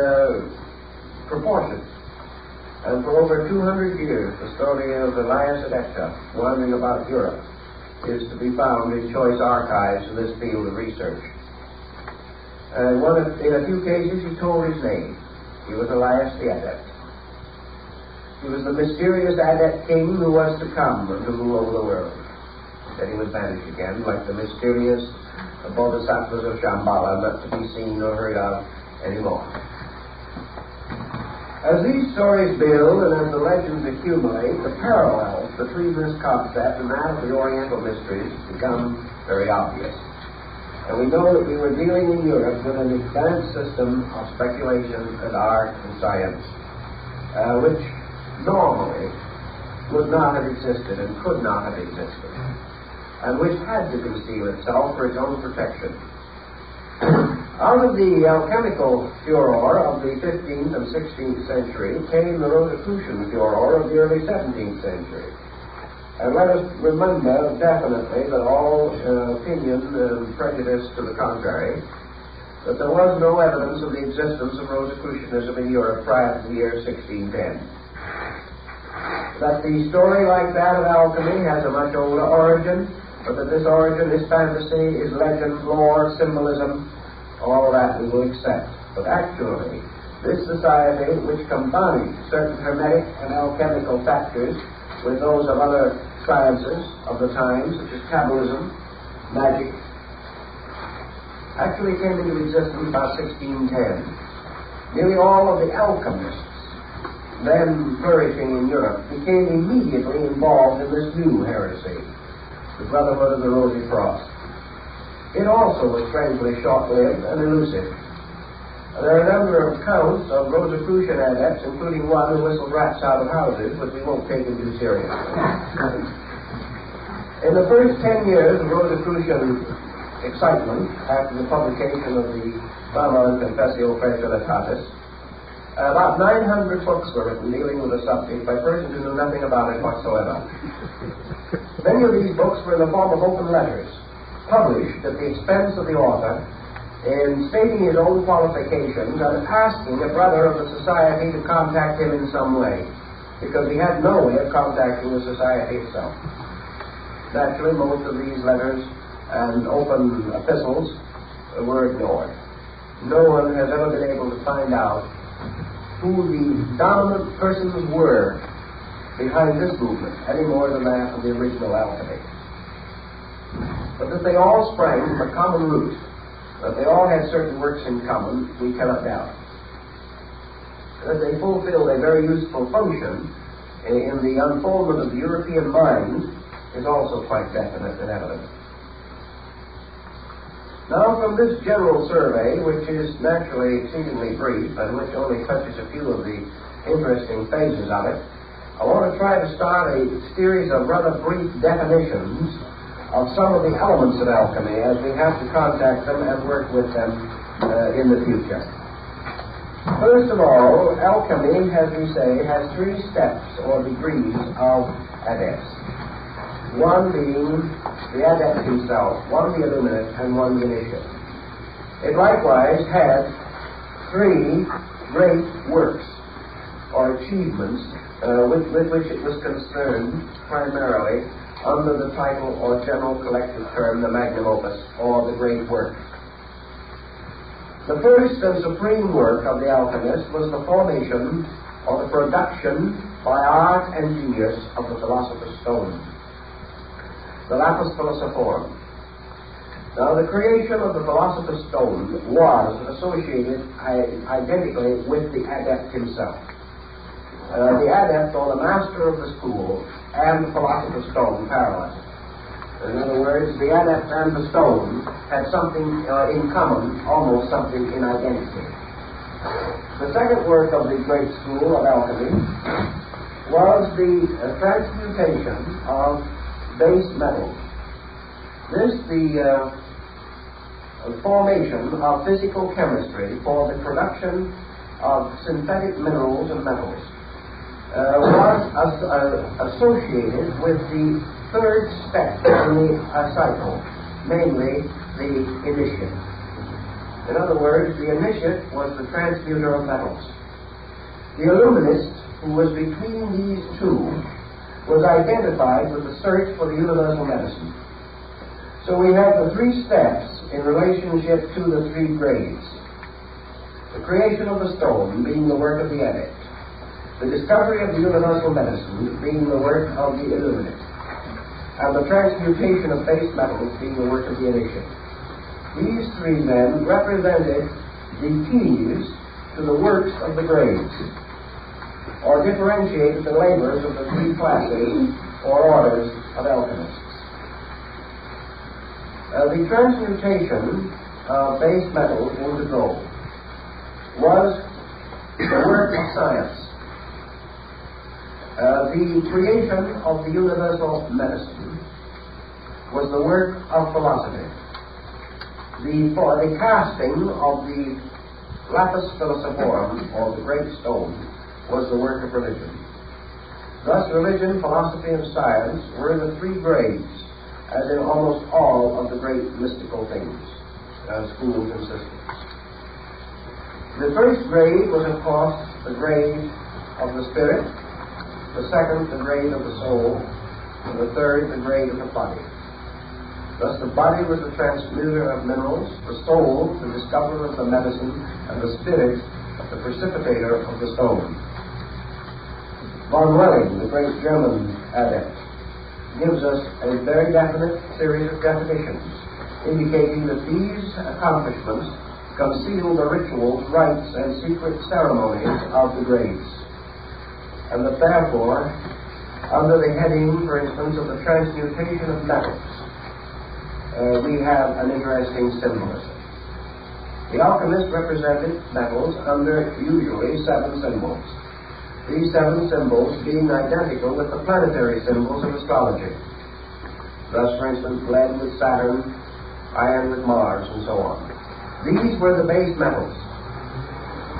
proportion. And for over 200 years, the story of Elias Adepta, wandering about Europe, is to be found in choice archives in this field of research. In a few cases, he told his name. He was Elias the Adept. He was the mysterious Adept king who was to come and to rule over the world. Then he would vanish again, like the mysterious bodhisattvas of Shambhala, not to be seen or heard of anymore. As these stories build and as the legends accumulate, the parallels between this concept and that of the Oriental mysteries become very obvious. And we know that we were dealing in Europe with an advanced system of speculation and art and science, which normally would not have existed and could not have existed, and which had to conceal itself for its own protection. Out of the alchemical furor of the 15th and 16th century came the Rosicrucian furor of the early 17th century. And let us remember definitely that all opinion and prejudice to the contrary, that there was no evidence of the existence of Rosicrucianism in Europe prior to the year 1610. That the story like that of alchemy has a much older origin, but that this origin is fantasy, is legend, lore, symbolism, all that we will accept. But actually, this society, which combined certain hermetic and alchemical factors with those of other sciences of the times, such as Kabbalism, magic, actually came into existence about 1610. Nearly all of the alchemists then flourishing in Europe became immediately involved in this new heresy, the Brotherhood of the Rosy Cross. It also was strangely short-lived and elusive. There are a number of accounts of Rosicrucian adepts, including one who whistled rats out of houses, which we won't take him too seriously. In the first 10 years of Rosicrucian excitement, after the publication of the Fama and Confessio Praetoritatis, about 900 books were written dealing with the subject by persons who knew nothing about it whatsoever. Many of these books were in the form of open letters, published at the expense of the author, in stating his own qualifications and asking a brother of the society to contact him in some way. because he had no way of contacting the society itself. Naturally, most of these letters and open epistles were ignored. No one has ever been able to find out who the dominant persons were behind this movement, any more than that of the original alchemy. But that they all sprang from a common root, that they all had certain works in common, we cannot doubt. That they fulfilled a very useful function in the unfoldment of the European mind is also quite definite and evident. Now, from this general survey, which is naturally exceedingly brief and which only touches a few of the interesting phases of it, I want to try to start a series of rather brief definitions of some of the elements of alchemy as we have to contact them and work with them in the future. First of all, alchemy, as we say, has three steps or degrees of adepts. One being the adept himself, one the illuminate, and one the initiate. It likewise had three great works or achievements with which it was concerned primarily under the title or general collective term, the magnum opus, or the great work. The first and supreme work of the alchemist was the formation or the production by art and genius of the philosopher's stone, the lapis philosophorum. Now, the creation of the philosopher's stone was associated identically with the adept himself. The adept, or the master of the school, and the philosopher's stone parallel. In other words, the adept and the stone had something in common, almost something in identity. The second work of the great school of alchemy was the transmutation of base metals. This, the formation of physical chemistry for the production of synthetic minerals and metals, was associated with the third step in the cycle, namely the initiate. In other words, the initiate was the transmuter of metals. The illuminist, who was between these two, was identified with the search for the universal medicine. So we have the three steps in relationship to the three grades. The creation of the stone being the work of the adept, the discovery of the universal medicine being the work of the illuminate, and the transmutation of base metals being the work of the initiate. These three then represented the keys to the works of the grades, or differentiated the labors of the three classes or orders of alchemists. The transmutation of base metals into gold was the work of science. The creation of the universal medicine was the work of philosophy. The casting of the lapis philosophorum, or the great stone, was the work of religion. Thus, religion, philosophy, and science were the three grades, as in almost all of the great mystical things, schools and systems. The first grade was, of course, the grade of the spirit, the second, the grade of the soul, and the third, the grade of the body. Thus, the body was the transmuter of minerals, the soul, the discoverer of the medicine, and the spirit, the precipitator of the stone. Von Welling, the great German adept, gives us a very definite series of definitions, indicating that these accomplishments conceal the rituals, rites, and secret ceremonies of the grades, and that therefore, under the heading, for instance, of the transmutation of metals, we have an interesting symbolism. The alchemist represented metals under usually 7 symbols. These 7 symbols being identical with the planetary symbols of astrology. Thus, for instance, lead with Saturn, iron with Mars, and so on. These were the base metals,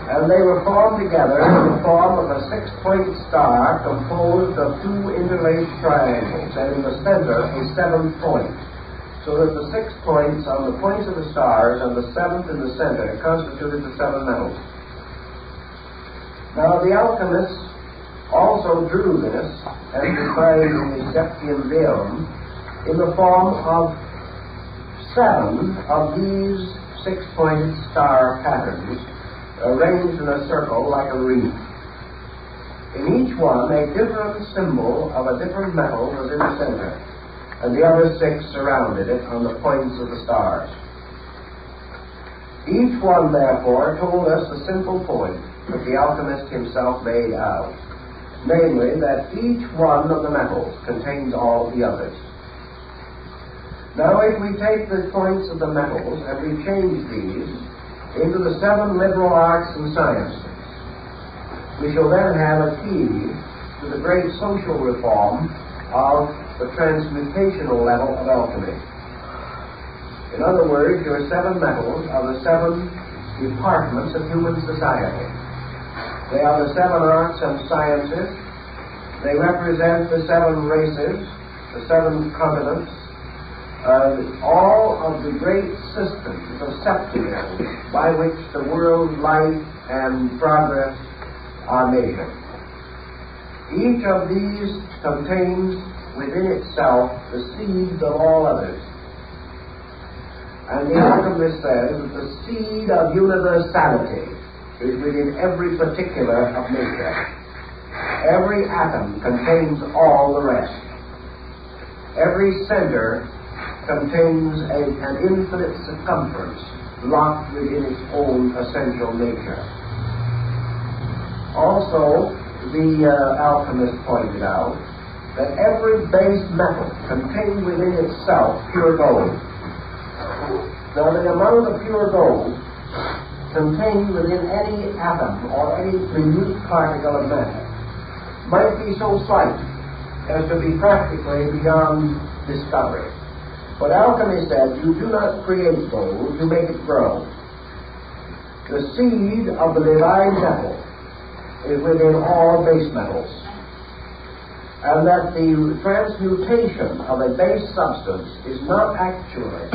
and they were formed together in the form of a 6-point star composed of 2 interlaced triangles, and in the center a 7th point, so that the 6 points on the points of the stars and the 7th in the center constituted the 7 metals. Now, the alchemists also drew this, as defined in the Septium Deum, in the form of 7 of these 6-pointed star patterns arranged in a circle like a wreath. In each one, a different symbol of a different metal was in the center, and the other 6 surrounded it on the points of the stars. Each one, therefore, told us the simple point that the alchemist himself made out, namely that each one of the metals contains all the others. Now, if we take the points of the metals and we change these into the 7 liberal arts and sciences, we shall then have a key to the great social reform of the transmutational level of alchemy. In other words, your 7 metals are the 7 departments of human society. They are the 7 arts and sciences. They represent the 7 races, the 7 continents, all of the great systems of septiums by which the world's life and progress are measured. Each of these contains within itself the seeds of all others. And the alchemist says that the seed of universality is within every particular of nature. Every atom contains all the rest. Every center contains an infinite circumference locked within its own essential nature. Also, the alchemist pointed out that every base metal contained within itself pure gold. Now, the amount of pure gold contained within any atom or any minute particle of matter might be so slight as to be practically beyond discovery. But alchemy said, you do not create gold, you make it grow. The seed of the divine metal is within all base metals, and that the transmutation of a base substance is not actually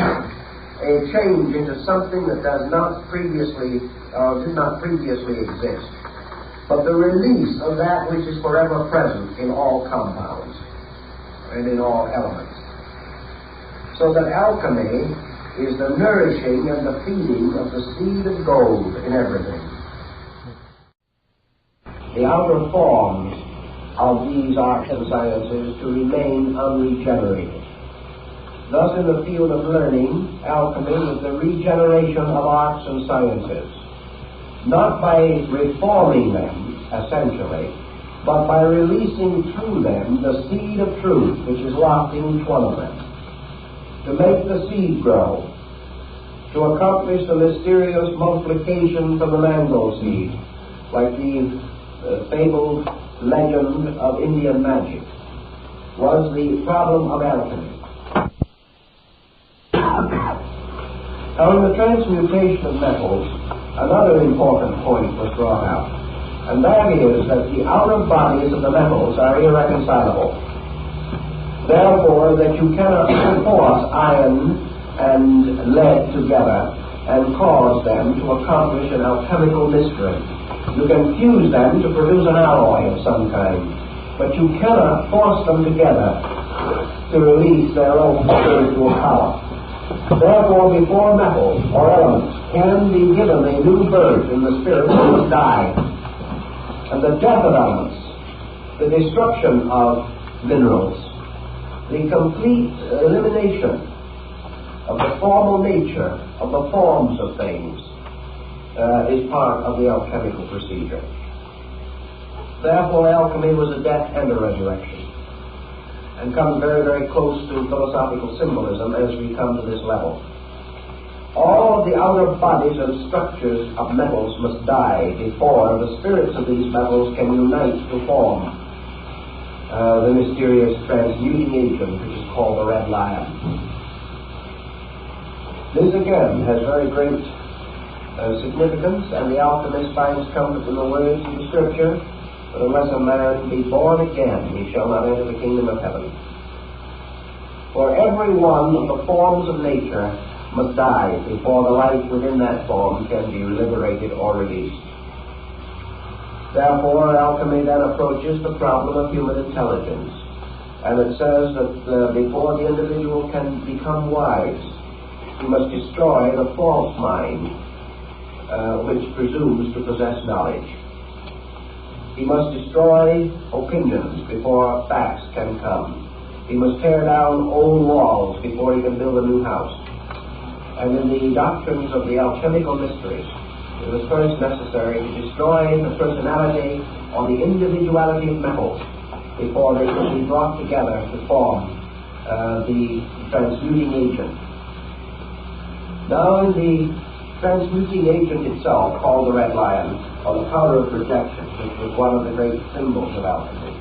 a change into something that did not previously exist, but the release of that which is forever present in all compounds and in all elements. So that alchemy is the nourishing and the feeding of the seed of gold in everything. The outer forms of these arts and sciences to remain unregenerated. Thus, in the field of learning, alchemy is the regeneration of arts and sciences, not by reforming them, essentially, but by releasing through them the seed of truth which is locked in each one of them, to make the seed grow, to accomplish the mysterious multiplication from the mango seed, like the fabled legend of Indian magic, was the problem of alchemy. Now, in the transmutation of metals, another important point was brought out, and that is that the outer bodies of the metals are irreconcilable. Therefore, that you cannot force iron and lead together and cause them to accomplish an alchemical mystery. You can fuse them to produce an alloy of some kind, but you cannot force them together to release their own spiritual power. Therefore, before metals or elements can be given a new birth in the spirit, they must die. And the death of elements, the destruction of minerals, the complete elimination of the formal nature of the forms of things is part of the alchemical procedure. Therefore, alchemy was a death and a resurrection, and comes very, very close to philosophical symbolism as we come to this level. All of the outer bodies and structures of metals must die before the spirits of these metals can unite to form the mysterious transmuting agent which is called the red lion. This again has very great significance, and the alchemist finds comfort in the words of the Scripture, but unless a man be born again, he shall not enter the kingdom of heaven. For every one of the forms of nature must die before the life within that form can be liberated or released. Therefore, alchemy then approaches the problem of human intelligence. And it says that before the individual can become wise, he must destroy the false mind, which presumes to possess knowledge. He must destroy opinions before facts can come. He must tear down old walls before he can build a new house. And in the doctrines of the alchemical mysteries, it was first necessary to destroy the personality or the individuality of metals before they could be brought together to form the transmuting agent. Now, in the transmuting agent itself, called the red lion, or the power of projection, which was one of the great symbols of alchemy,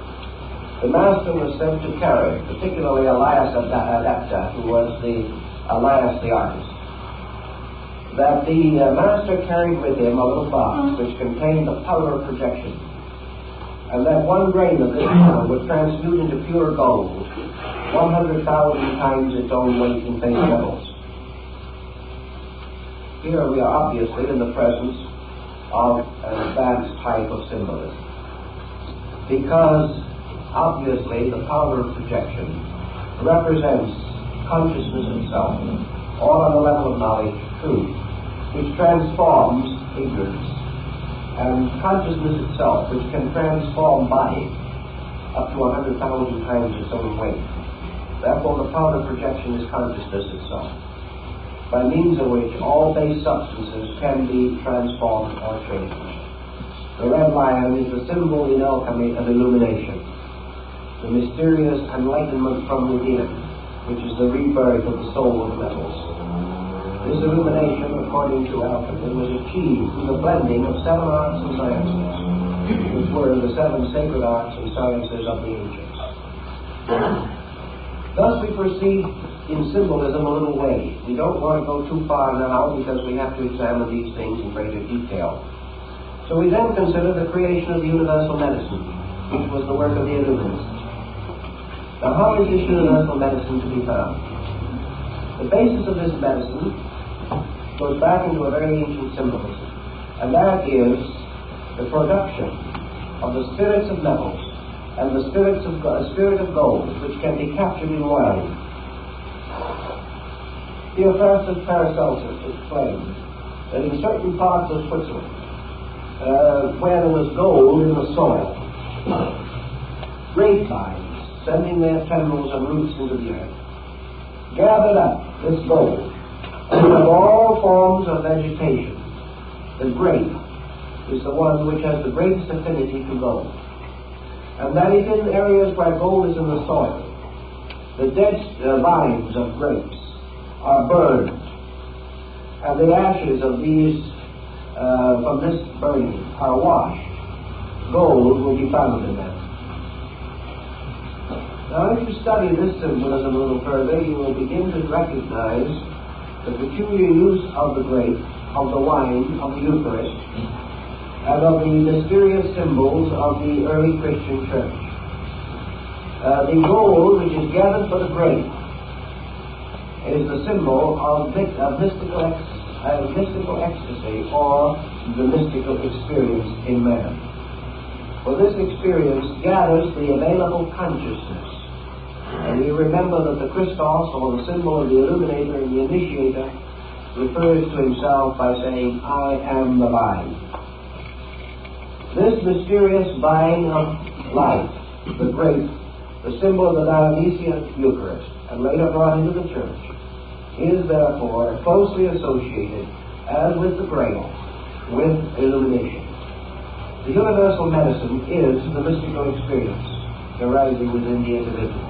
the master was said to carry, particularly Elias Adepts, who was Elias the artist, that the master carried with him a little box which contained the power of projection, and that one grain of this power would transmute into pure gold 100,000 times its own weight in base metals. Here we are obviously in the presence of an advanced type of symbolism, because obviously the power of projection represents consciousness itself, all on the level of knowledge, truth, which transforms ignorance, and consciousness itself, which can transform body up to 100,000 times its own weight. Therefore, the power of projection is consciousness itself, by means of which all base substances can be transformed or changed. The red lion is the symbol in alchemy of illumination, the mysterious enlightenment from within, which is the rebirth of the soul of the metals. This illumination, according to alchemy, was achieved through the blending of 7 arts and sciences, which were the 7 sacred arts and sciences of the ancients. Thus we proceed in symbolism a little way. We don't want to go too far now because we have to examine these things in greater detail. So we then consider the creation of the universal medicine, which was the work of the Illuminists. Now, how is this universal medicine to be found? The basis of this medicine goes back into a very ancient symbolism, and that is the production of the spirits of metals and the spirit of gold, which can be captured in wine. Theophrastus Paracelsus explained that in certain parts of Switzerland, where there was gold in the soil, grapevines, sending their tendrils and roots into the earth, gathered up this gold, and of all forms of vegetation, the grape is the one which has the greatest affinity to gold. And that is in areas where gold is in the soil. The dead vines of grapes are burned, and the ashes of these, from this burning, are washed. Gold will be found in them. Now, if you study this symbolism a little further, you will begin to recognize the peculiar use of the grape, of the wine, of the Eucharist, and of the mysterious symbols of the early Christian church. The gold, which is gathered for the grape, is the symbol of mystical ecstasy, or the mystical experience in man. For this experience gathers the available consciousness. And you remember that the Christos, or the symbol of the illuminator and the initiator, refers to himself by saying, I am the vine. This mysterious vine of life, the grape, the symbol of the Dionysian Eucharist, and later brought into the church, is therefore closely associated, as with the Grail, with illumination. The universal medicine is the mystical experience arising within the individual.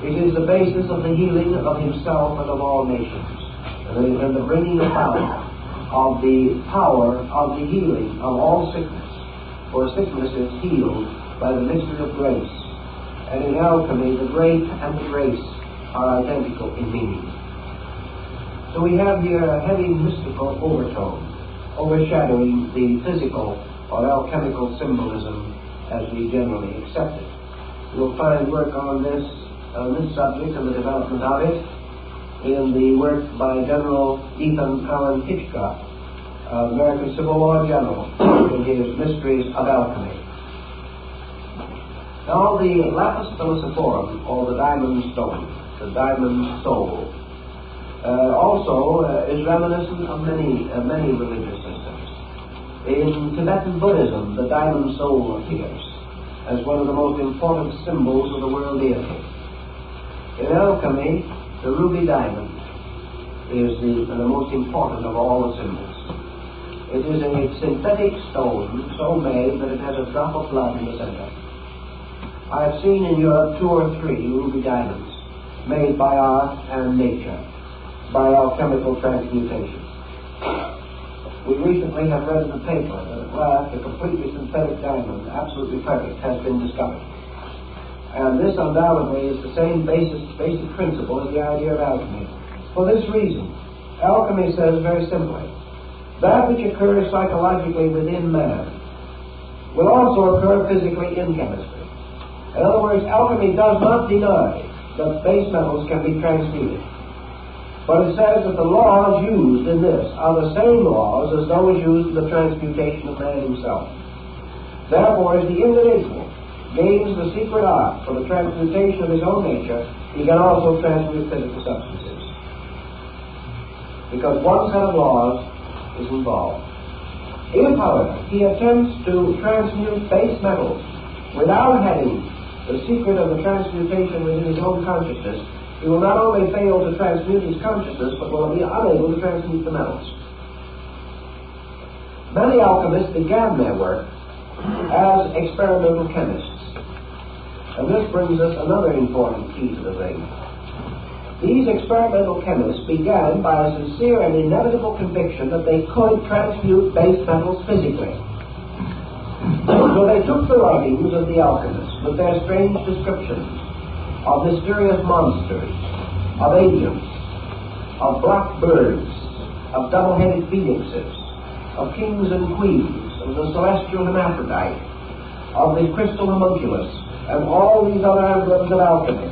It is the basis of the healing of himself and of all nations, and the bringing about of the power of the healing of all sickness, for sickness is healed by the mystery of grace. And in alchemy, the grape and the grace are identical in meaning. So we have here a heavy mystical overtone, overshadowing the physical or alchemical symbolism as we generally accept it. You'll find work on this subject and the development of it in the work by General Ethan Allen Hitchcock, the American Civil War general, in his Mysteries of Alchemy. Now, the lapis philosophorum, or the diamond stone, the diamond soul, also is reminiscent of many religious systems. In Tibetan Buddhism, the diamond soul appears as one of the most important symbols of the world deity. In alchemy, the ruby diamond is the most important of all the symbols. It is a synthetic stone so made that it has a drop of blood in the center. I have seen in Europe 2 or 3 ruby diamonds made by art and nature, by alchemical transmutation. We recently have read in the paper that at last a completely synthetic diamond, absolutely perfect, has been discovered. And this undoubtedly is the same basic principle as the idea of alchemy. For this reason, alchemy says very simply, that which occurs psychologically within man will also occur physically in chemistry. In other words, alchemy does not deny that base metals can be transmuted. But it says that the laws used in this are the same laws as those used in the transmutation of man himself. Therefore, as the individual gains the secret art for the transmutation of his own nature, he can also transmute physical substances. Because one set of laws is involved. If, however, he attempts to transmute base metals without having the secret of the transmutation within his own consciousness, he will not only fail to transmute his consciousness, but will be unable to transmute the metals. Many alchemists began their work as experimental chemists. And this brings us another important key to the thing. These experimental chemists began by a sincere and inevitable conviction that they could transmute base metals physically. So they took the writings of the alchemists with their strange descriptions of mysterious monsters, of agents, of black birds, of double-headed phoenixes, of kings and queens, of the celestial hermaphrodite, of the crystal homunculus, and all these other emblems of alchemy.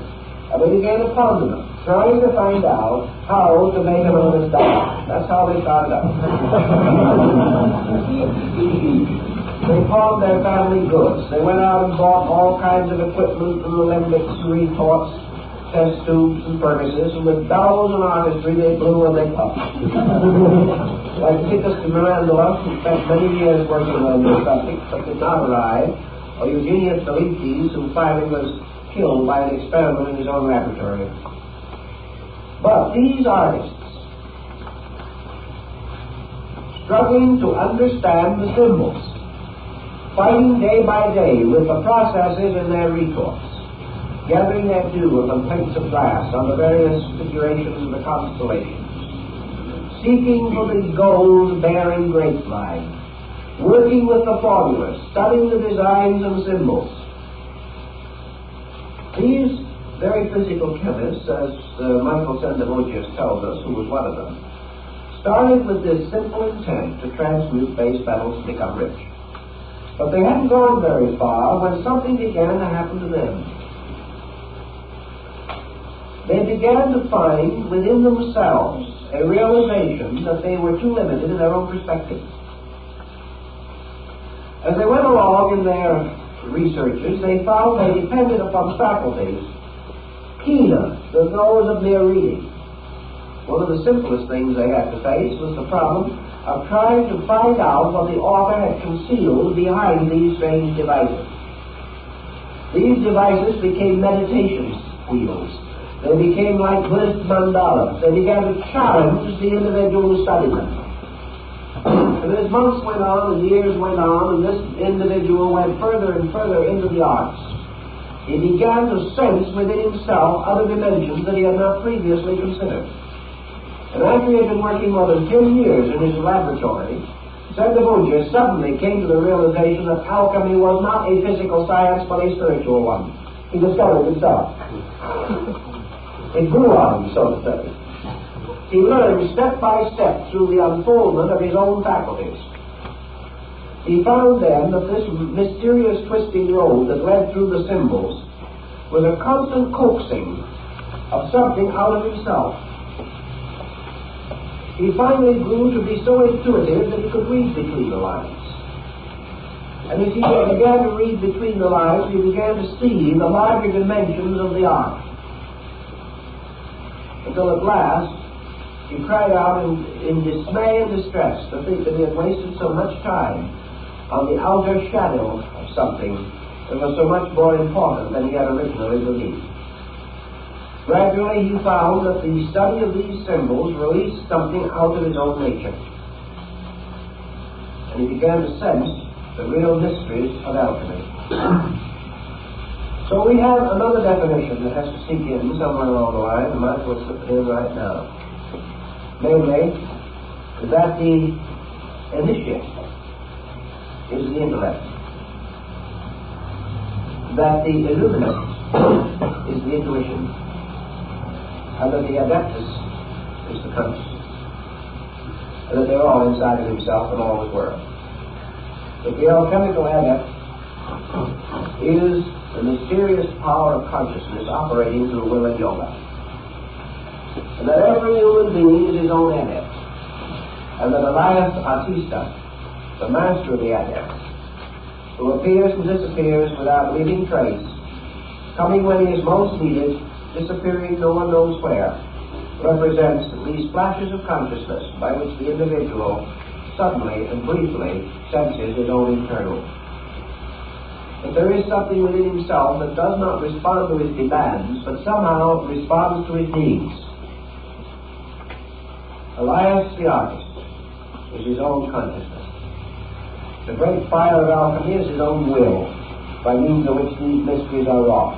And they began to ponder them, trying to find out how to make an honest dollar. That's how they started out. They pawned their family goods. They went out and bought all kinds of equipment and alembics and retorts, test tubes and furnaces, and with bellows and artistry they blew and they puffed. Like Titus de Mirandola, who spent many years working on this subject but did not arrive, or Eugenius Felices, who finally was killed by an experiment in his own laboratory. But these artists, struggling to understand the symbols, fighting day by day with the processes in their retorts, gathering their dew upon plates of glass on the various figurations of the constellations, seeking for the gold-bearing grapevine, working with the formulas, studying the designs and symbols. These very physical chemists, as Michael Sendevogius tells us, who was one of them, started with this simple intent to transmute base metals and become rich. But they hadn't gone very far when something began to happen to them. They began to find within themselves a realization that they were too limited in their own perspective. As they went along in their researches, they found they depended upon faculties keener than those of mere reading. One of the simplest things they had to face was the problem of trying to find out what the author had concealed behind these strange devices. These devices became meditation wheels. They became like Buddhist mandalas. They began to challenge the individual who studied them. And as months went on and years went on, and this individual went further and further into the arts, he began to sense within himself other dimensions that he had not previously considered. And after he had been working more than 10 years in his laboratory, Sendevogius suddenly came to the realization that alchemy was not a physical science but a spiritual one. He discovered it himself. It grew on him, so to say. He learned step by step through the unfoldment of his own faculties. He found then that this mysterious twisting road that led through the symbols was a constant coaxing of something out of himself. he finally grew to be so intuitive that he could read between the lines. And as he began to read between the lines, he began to see the larger dimensions of the art. Until at last, he cried out in dismay and distress to think that he had wasted so much time on the outer shadow of something that was so much more important than he had originally believed. Gradually, he found that the study of these symbols released something out of his own nature. And he began to sense the real mysteries of alchemy. So we have another definition that has to sink in somewhere along the line. I might as well slip it in right now. Namely, that the initiate is the intellect, that the illuminate is the intuition, and that the adeptus is the consciousness, and that they're all inside of himself and all his world. That the alchemical adept is the mysterious power of consciousness operating through will and yoga, and that every human being is his own adept, and that Elias Artista, the master of the adept, who appears and disappears without leaving trace, coming when he is most needed, disappearing no one knows where, represents these flashes of consciousness by which the individual suddenly and briefly senses his own internal. That there is something within himself that does not respond to his demands, but somehow responds to his needs. Elias the artist is his own consciousness. The great fire of alchemy is his own will, by means of which these mysteries are wrought.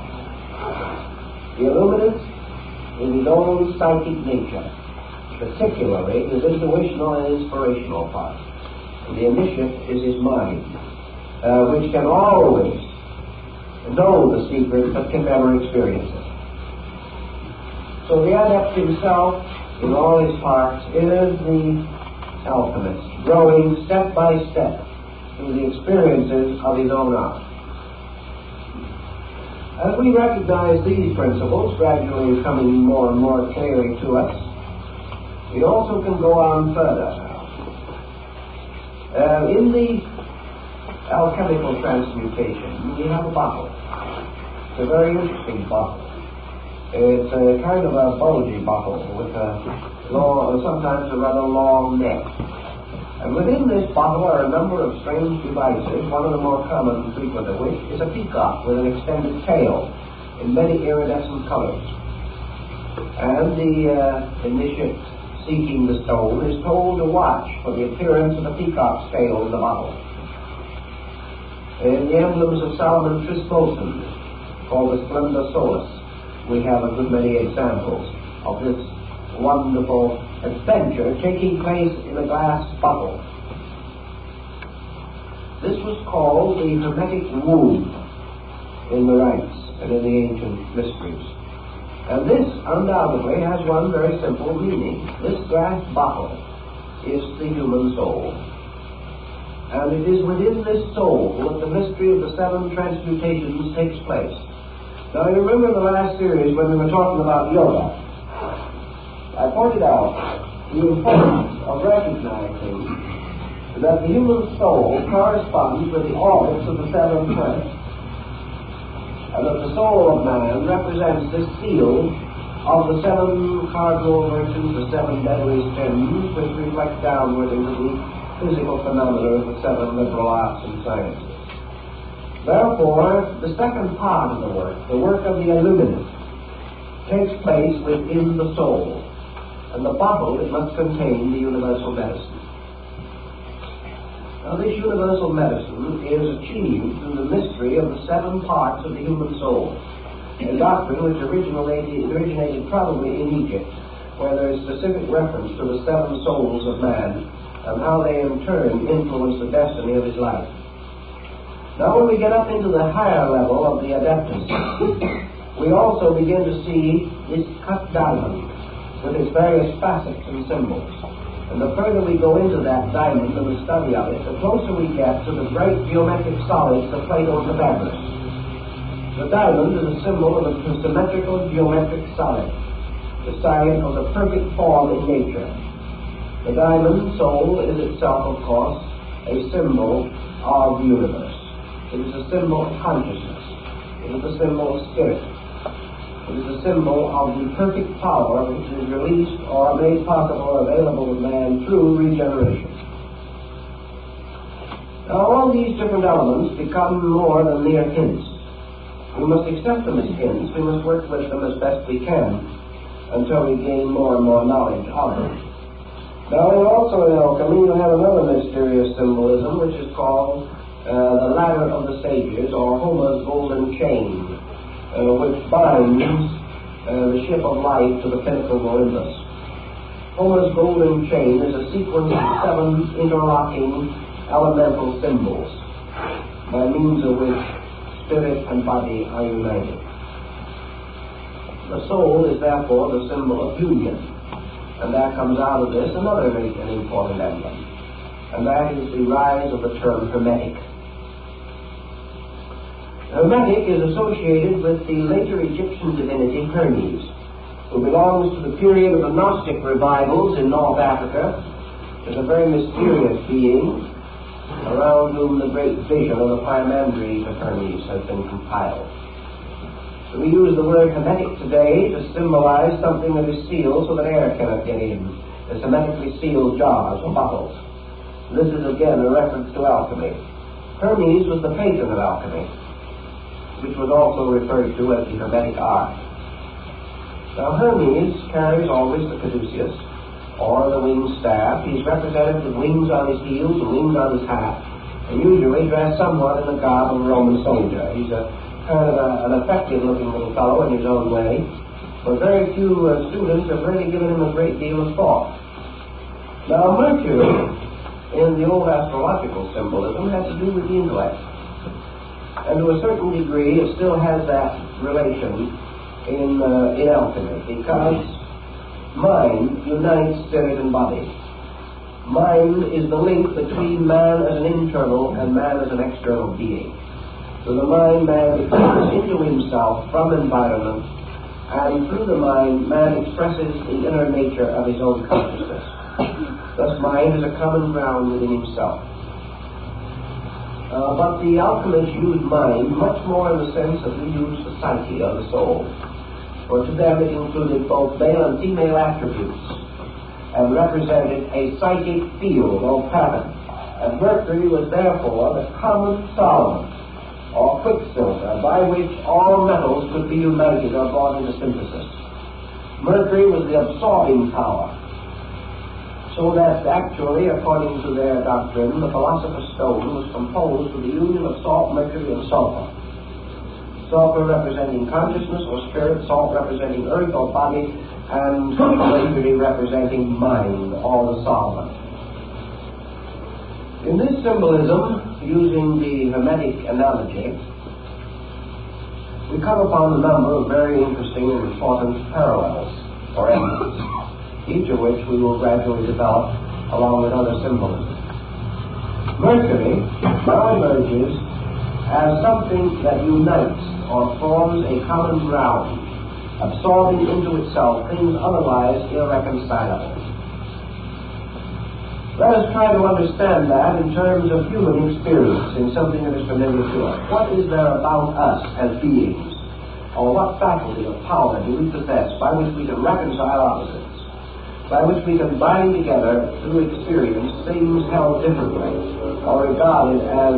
The illuminate is his own psychic nature, particularly his intuitional and inspirational part. And the initiate is his mind, which can always know the secret but can never experience it. So the adept himself, in all his parts, is the alchemist, growing step by step through the experiences of his own art. As we recognize these principles gradually coming more and more clearly to us, we also can go on further now. In the alchemical transmutation, we have a bottle. It's a very interesting bottle. It's a kind of a bulgy bottle with a long, sometimes a rather long neck. And within this bottle are a number of strange devices, one of the more common and frequent of which is a peacock with an extended tail in many iridescent colors. And the initiate seeking the stone is told to watch for the appearance of the peacock's tail in the bottle. In the emblems of Solomon Trismosan, called the Splendor Solis, we have a good many examples of this wonderful adventure taking place in a glass bottle. This was called the hermetic womb in the rites and in the ancient mysteries. And this undoubtedly has one very simple meaning. This glass bottle is the human soul. And it is within this soul that the mystery of the seven transmutations takes place. Now you remember in the last series when we were talking about yoga, I pointed out the importance of recognizing that the human soul corresponds with the orbits of the seven planets, and that the soul of man represents this field of the seven cardinal virtues, the seven deadly sins, which reflect downward into the physical phenomena of the seven liberal arts and sciences. Therefore, the second part of the work of the illuminate, takes place within the soul, and the bottle, it must contain the universal medicine. Now, this universal medicine is achieved through the mystery of the seven parts of the human soul, a doctrine which originated probably in Egypt, where there is specific reference to the seven souls of man and how they in turn influence the destiny of his life. Now, when we get up into the higher level of the Adepts, we also begin to see this cut diamond with its various facets and symbols. And the further we go into that diamond and the study of it, the closer we get to the great geometric solids of Plato's Pythagoras. The diamond is a symbol of a symmetrical geometric solid, the sign of the perfect form in nature. The diamond soul is itself, of course, a symbol of the universe. It is a symbol of consciousness. It is a symbol of spirit. It is a symbol of the perfect power which is released or made possible or available to man through regeneration. Now, all these different elements become more than mere hints. We must accept them as hints. We must work with them as best we can until we gain more and more knowledge of them. Now, also in alchemy, you have another mysterious symbolism which is called the ladder of the sages, or Homer's golden chain, which binds the ship of life to the pinnacle of Olympus. Homer's golden chain is a sequence of 7 interlocking elemental symbols, by means of which spirit and body are united. The soul is therefore the symbol of union, and there comes out of this another great and important emblem, and that is the rise of the term Hermetic. Hermetic is associated with the later Egyptian divinity Hermes, who belongs to the period of the Gnostic revivals in North Africa. Is a very mysterious being around whom the great vision of the Pymanderies of Hermes has been compiled. So we use the word hermetic today to symbolize something that is sealed so that air cannot get in, as hermetically sealed jars or bottles. This is again a reference to alchemy. Hermes was the patron of alchemy, which was also referred to as the hermetic art. Now Hermes carries always the caduceus, or the winged staff. He's represented with wings on his heels and wings on his hat, and usually dressed somewhat in the garb of a Roman soldier. He's a kind of an effective-looking little fellow in his own way, but very few students have really given him a great deal of thought. Now Mercury, in the old astrological symbolism, has to do with the intellect, and to a certain degree it still has that relation in alchemy, because mind unites spirit and body. Mind is the link between man as an internal and man as an external being. So the mind, man expresses into himself from environment, and through the mind, man expresses the inner nature of his own consciousness. Thus mind is a common ground within himself. But the alchemists used mind much more in the sense that we use the psyche or the soul. For to them it included both male and female attributes, and represented a psychic field or pattern. And Mercury was therefore the common solvent, or quicksilver, by which all metals could be united or brought into synthesis. Mercury was the absorbing power, so that actually, according to their doctrine, the philosopher's stone was composed of the union of salt, mercury, and sulfur. Sulfur representing consciousness or spirit, salt representing earth or body, and mercury representing mind or the solvent. In this symbolism, using the Hermetic analogy, we come upon a number of very interesting and important parallels or emblems, each of which we will gradually develop along with other symbolism. Mercury now emerges as something that unites or forms a common ground, absorbing into itself things otherwise irreconcilable. Let us try to understand that in terms of human experience, in something that is familiar to us. What is there about us as beings, or what faculty or power do we possess by which we can reconcile opposites, by which we can bind together through experience things held differently or regarded as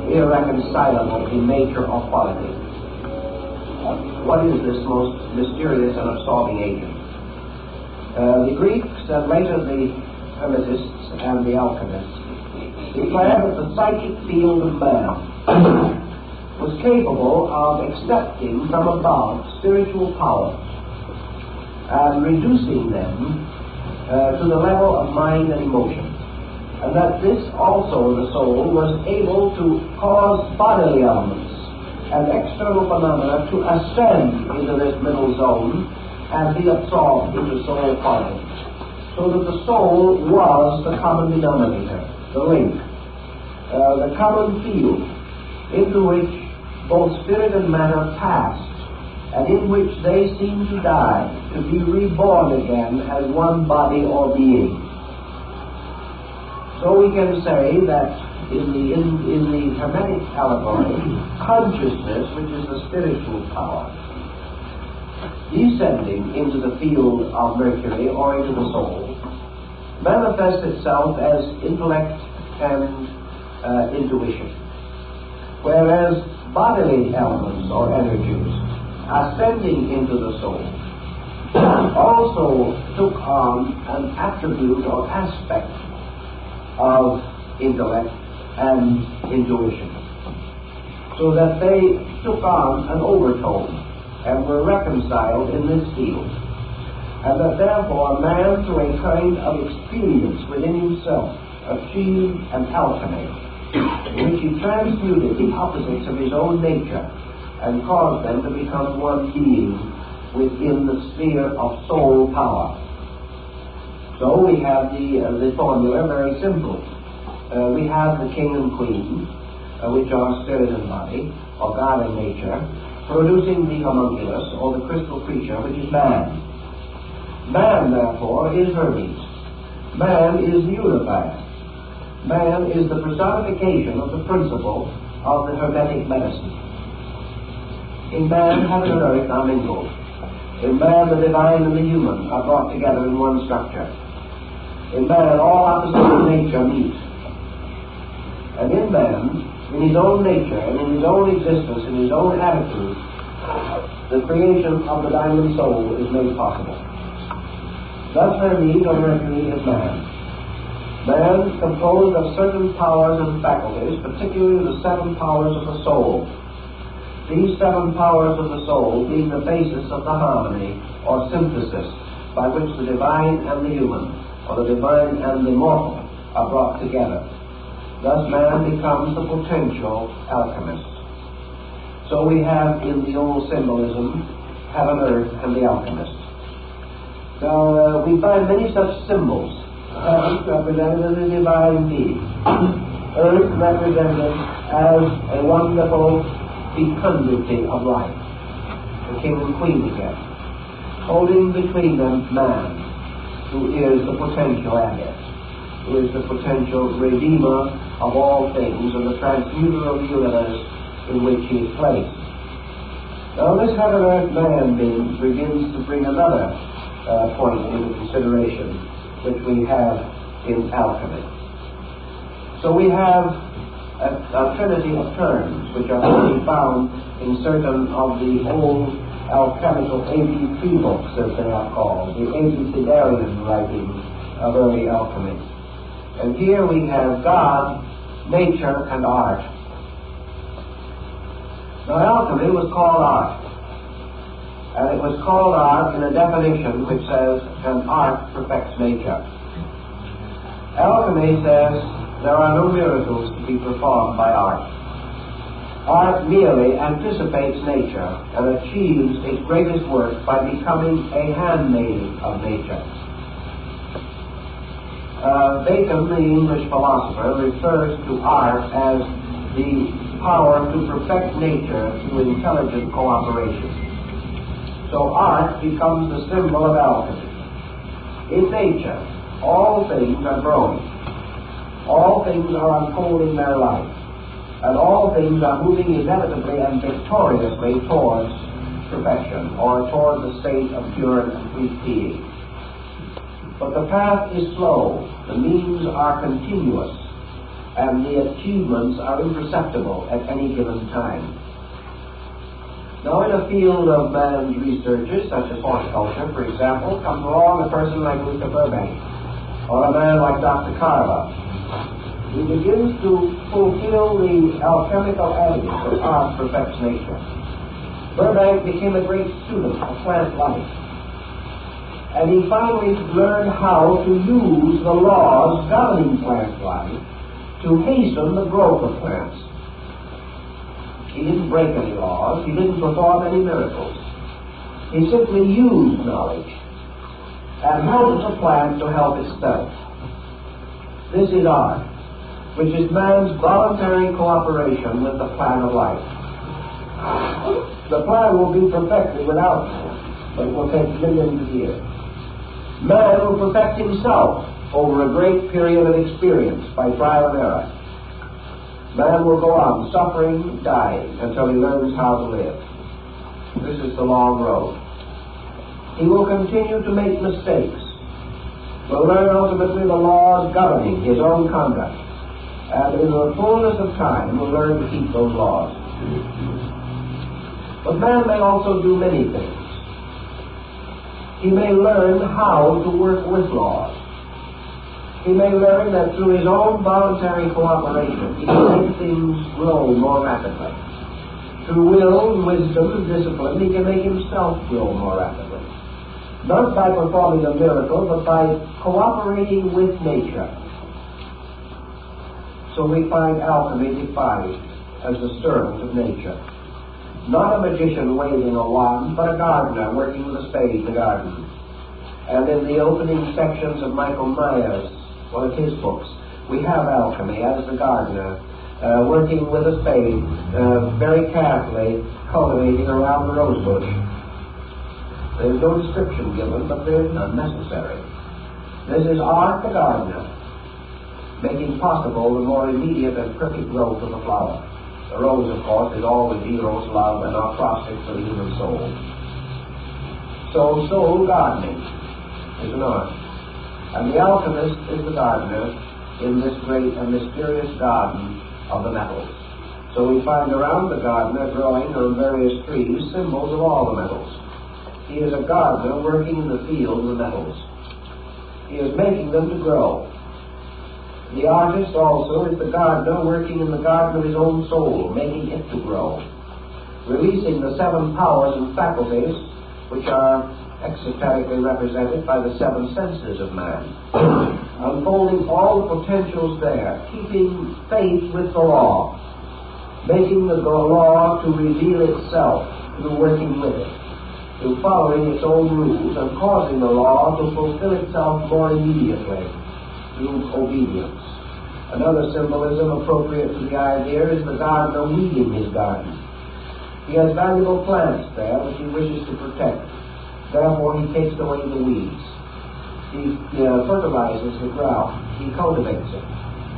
irreconcilable in nature or quality? What is this most mysterious and absorbing agent? The Greeks and later the Hermetists and the alchemists declared that the psychic field of man was capable of accepting from above spiritual powers and reducing them to the level of mind and emotion, and that this also, the soul, was able to cause bodily elements and external phenomena to ascend into this middle zone and be absorbed into soul quality. So that the soul was the common denominator, the link, the common field into which both spirit and matter passed, and in which they seemed to die, to be reborn again as one body or being. So we can say that in the Hermetic allegory, consciousness, which is the spiritual power, descending into the field of Mercury or into the soul, manifests itself as intellect and intuition, whereas bodily elements or energies ascending into the soul also took on an attribute or aspect of intellect and intuition, so that they took on an overtone and were reconciled in this field, and that therefore man, through a kind of experience within himself, achieved an alchemy in which he transmuted the opposites of his own nature and caused them to become one being within the sphere of soul power. So we have the formula very simple. We have the king and queen, which are spirit and body, or God and nature, producing the homunculus, or the crystal creature, which is man. Man, therefore, is Hermes. Man is the unifier. Man is the personification of the principle of the Hermetic medicine. In man, heaven and earth are mingled. In man, the divine and the human are brought together in one structure. In man, all opposites of nature meet. And in man, in his own nature and in his own existence, in his own attitude, the creation of the diamond soul is made possible. Thus Hermes, or Mercury, is man. Man composed of certain powers and faculties, particularly the 7 powers of the soul. These 7 powers of the soul being the basis of the harmony or synthesis by which the divine and the human, or the divine and the mortal, are brought together. Thus man becomes the potential alchemist. So we have in the old symbolism heaven, earth, and the alchemist. Now we find many such symbols. Heaven represented as a divine being. Earth represented as a wonderful fecundity of life. The king and queen again. Holding between them man, who is the potential adept, who is the potential redeemer of all things and the transmuter of the universe in which he is placed. Now this heaven earth man being begins to bring another point into consideration which we have in alchemy. So we have a trinity of terms which are to be found in certain of the old alchemical ABC books, as they are called, the abecedarian writings of early alchemy. And here we have God, nature, and art. Now alchemy was called art. And it was called art in a definition which says, an art perfects nature. Alchemy says there are no miracles to be performed by art. Art merely anticipates nature and achieves its greatest work by becoming a handmaid of nature. Bacon, the English philosopher, refers to art as the power to perfect nature through intelligent cooperation. So art becomes the symbol of alchemy. In nature, all things are growing. All things are unfolding their life. And all things are moving inevitably and victoriously towards perfection, or towards the state of pure and complete being. But the path is slow, the means are continuous, and the achievements are imperceptible at any given time. Now, in a field of man's researches, such as horticulture, for example, comes along a person like Mr. Burbank, or a man like Dr. Carver. He begins to fulfill the alchemical adage that art perfects nature. Burbank became a great student of plant life, and he finally learned how to use the laws governing plant life to hasten the growth of plants. He didn't break any laws. He didn't perform any miracles. He simply used knowledge and helped the plant to help itself. This is art, which is man's voluntary cooperation with the plan of life. The plan will be perfected without man, but it will take millions of years. Man will perfect himself over a great period of experience by trial and error. Man will go on suffering, dying, until he learns how to live. This is the long road. He will continue to make mistakes, will learn ultimately the laws governing his own conduct, and in the fullness of time will learn to keep those laws. But man may also do many things. He may learn how to work with laws. He may learn that through his own voluntary cooperation, he can make things grow more rapidly. Through will, wisdom, and discipline, he can make himself grow more rapidly. Not by performing a miracle, but by cooperating with nature. So we find alchemy defined as the servant of nature. Not a magician waving a wand, but a gardener working with a spade in the garden. And in the opening sections of Michael Myers, one of his books, we have alchemy as the gardener, working with a spade, very carefully cultivating around the rose bush. There's no description given, but there's none necessary. This is art the gardener, making possible the more immediate and perfect growth of the flower. The rose, of course, is always Eros' love and acrostic for the human soul. So soul gardening is an art. And the alchemist is the gardener in this great and mysterious garden of the metals. So we find around the gardener growing on various trees symbols of all the metals. He is a gardener working in the field of the metals. He is making them to grow. The artist also is the gardener working in the garden of his own soul, making it to grow, releasing the seven powers and faculties which are exoterically represented by the seven senses of man, unfolding all the potentials there, keeping faith with the law, making the law to reveal itself through working with it, through following its own rules and causing the law to fulfill itself more immediately through obedience. Another symbolism appropriate to the idea is the gardener weeding his garden. He has valuable plants there which he wishes to protect. Therefore, he takes away the weeds. He fertilizes the ground. He cultivates it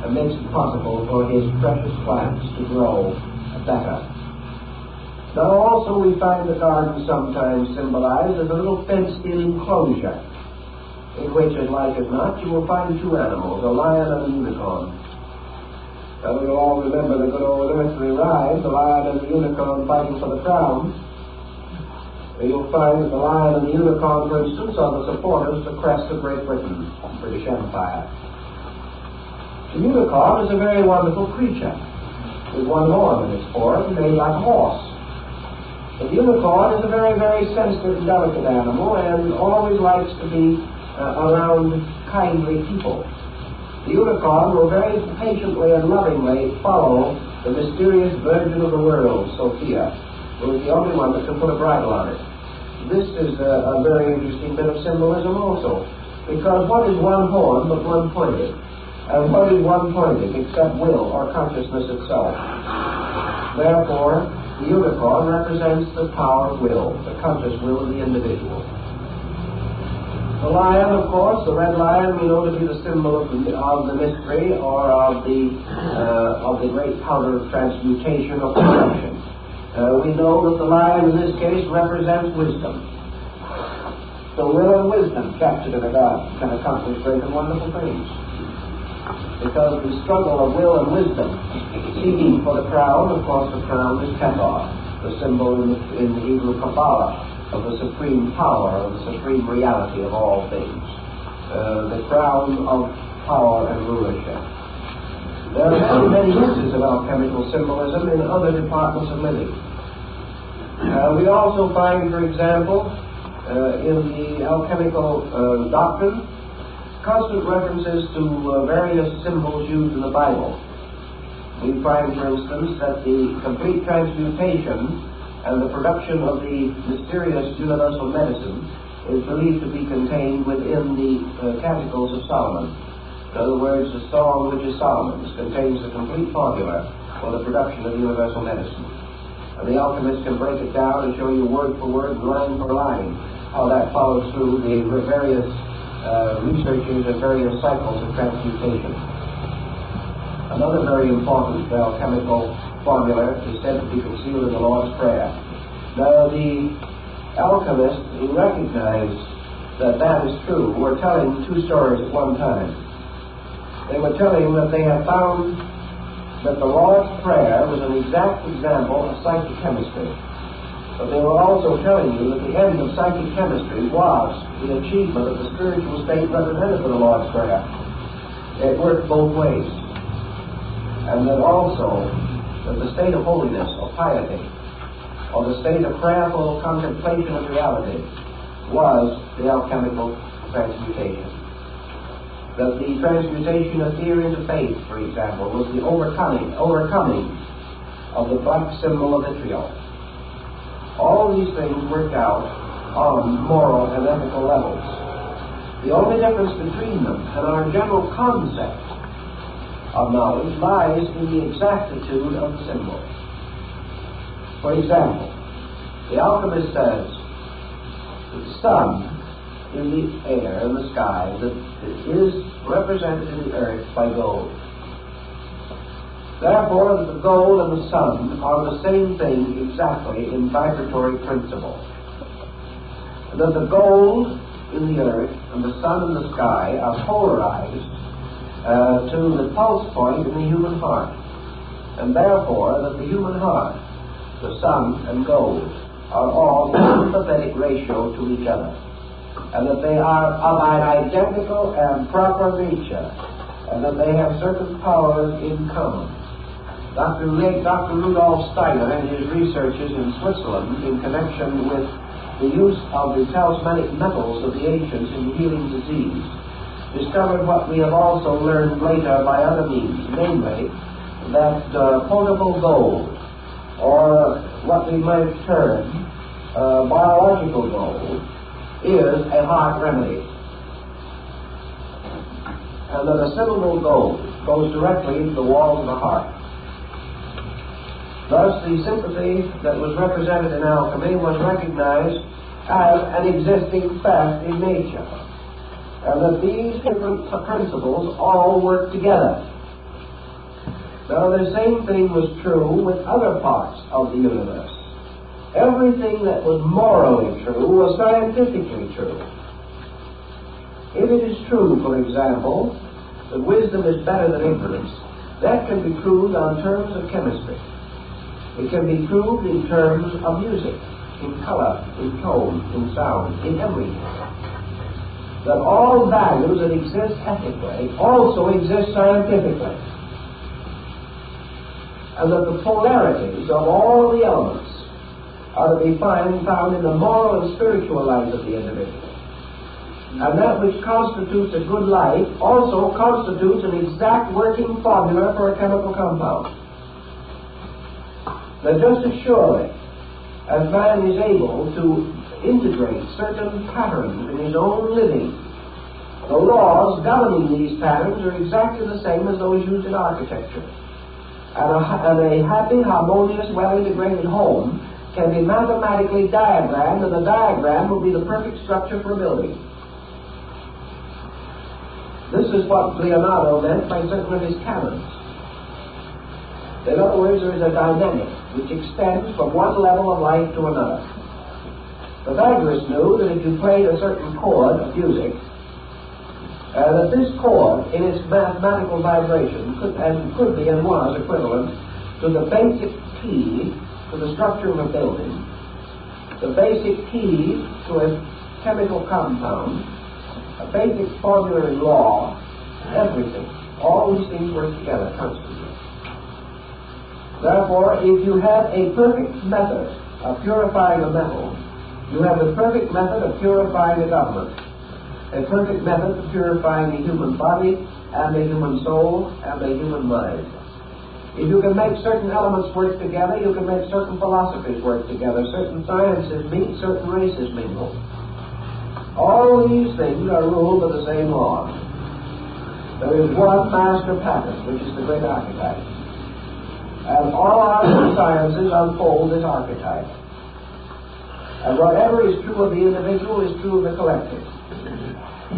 and makes it possible for his precious plants to grow better. Now, also, we find the garden sometimes symbolized as a little fenced-in enclosure, in which, as like as not, you will find two animals, a lion and a unicorn. Now, we all remember the good old earthly rhyme, the lion and the unicorn fighting for the crown. You'll find that the lion and the unicorn, for instance, are the supporters of the crest of Great Britain, British Empire. The unicorn is a very wonderful creature, with one horn in its form, made like a horse. But the unicorn is a very, very sensitive and delicate animal, and always likes to be around kindly people. The unicorn will very patiently and lovingly follow the mysterious Virgin of the world, Sophia, who is the only one that can put a bridle on it. This is a very interesting bit of symbolism also, because what is one horn but one pointed? And what is one pointed except will or consciousness itself? Therefore, the unicorn represents the power of will, the conscious will of the individual. The lion, of course, the red lion, we know to be the symbol of the mystery or of the great power of transmutation of perception. We know that the lion in this case represents wisdom. So will and wisdom captured in a garden can accomplish great and wonderful things. Because the struggle of will and wisdom seeking for the crown, of course the crown is Keter, the symbol in the Hebrew Kabbalah of the supreme power, of the supreme reality of all things. The crown of power and rulership. There are many uses of alchemical symbolism in other departments of living. We also find, for example, in the alchemical doctrine, constant references to various symbols used in the Bible. We find, for instance, that the complete transmutation and the production of the mysterious universal medicine is believed to be contained within the Canticles of Solomon. In other words, the Song which is Solomon's contains the complete formula for the production of universal medicine. And the alchemist can break it down and show you word for word, line for line, how that follows through the various researches in various cycles of transmutation. Another very important alchemical formula is said to be concealed in the Lord's Prayer. Now, the alchemists who recognize that that is true were telling two stories at one time. They were telling that they had found that the Lord's Prayer was an exact example of psychic chemistry. But they were also telling you that the end of psychic chemistry was the achievement of the spiritual state represented by the Lord's Prayer. It worked both ways. And that also that the state of holiness, of piety, or the state of prayerful contemplation of reality was the alchemical transmutation. That the transmutation of fear into faith, for example, was the overcoming of the black symbol of vitriol. All these things worked out on moral and ethical levels. The only difference between them and our general concept of knowledge lies in the exactitude of the symbol. For example, the alchemist says that the sun in the air, in the sky, that is represented in the earth by gold. Therefore, that the gold and the sun are the same thing exactly in vibratory principle. And that the gold in the earth and the sun in the sky are polarized to the pulse point in the human heart. And therefore, that the human heart, the sun and gold, are all in sympathetic ratio to each other. And that they are of an identical and proper nature. And that they have certain powers in common. Dr. Rudolf Steiner, in his researches in Switzerland in connection with the use of the talismanic metals of the ancients in healing disease, discovered what we have also learned later by other means, namely that potable gold, or what we might term biological gold, is a heart remedy. And that a syllable gold goes directly into the walls of the heart. Thus, the sympathy that was represented in alchemy was recognized as an existing fact in nature, and that these different principles all work together. Now, the same thing was true with other parts of the universe. Everything that was morally true was scientifically true. If it is true, for example, that wisdom is better than ignorance, that can be proved on terms of chemistry. It can be proved in terms of music, in color, in tone, in sound, in everything. That all values that exist ethically also exist scientifically. And that the polarities of all the elements are to be found in the moral and spiritual life of the individual. And that which constitutes a good life also constitutes an exact working formula for a chemical compound. That just as surely as man is able to integrate certain patterns in his own living, the laws governing these patterns are exactly the same as those used in architecture. And a happy, harmonious, well-integrated home can be mathematically diagrammed, and the diagram will be the perfect structure for a building. This is what Leonardo meant by certain of his canons. In other words, there is a dynamic which extends from one level of life to another. Pythagoras knew that if you played a certain chord of music, that this chord, in its mathematical vibration, could be and was equivalent to the basic key to the structure of a building, the basic key to a chemical compound, a basic formula in law, everything. All these things work together constantly. Therefore, if you have a perfect method of purifying a metal, you have the perfect method of purifying a government, a perfect method of purifying the human body and the human soul and the human mind. If you can make certain elements work together, you can make certain philosophies work together, certain sciences meet, certain races mingle. All these things are ruled by the same law. There is one master pattern, which is the great archetype. And all our sciences unfold this archetype. And whatever is true of the individual is true of the collective.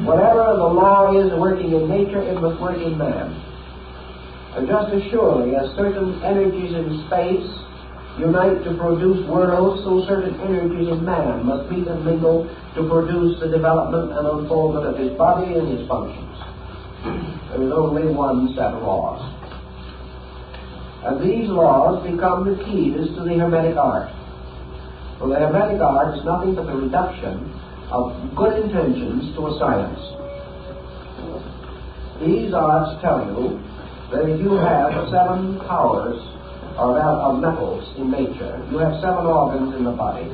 Whatever the law is working in nature, it must work in man. And just as surely as certain energies in space unite to produce worlds, so certain energies in man must meet and mingle to produce the development and unfoldment of his body and his functions. There is only one set of laws. And these laws become the keys to the Hermetic art. For the Hermetic art is nothing but the reduction of good intentions to a science. These arts tell you that if you have 7 powers of metals in nature, you have 7 organs in the body,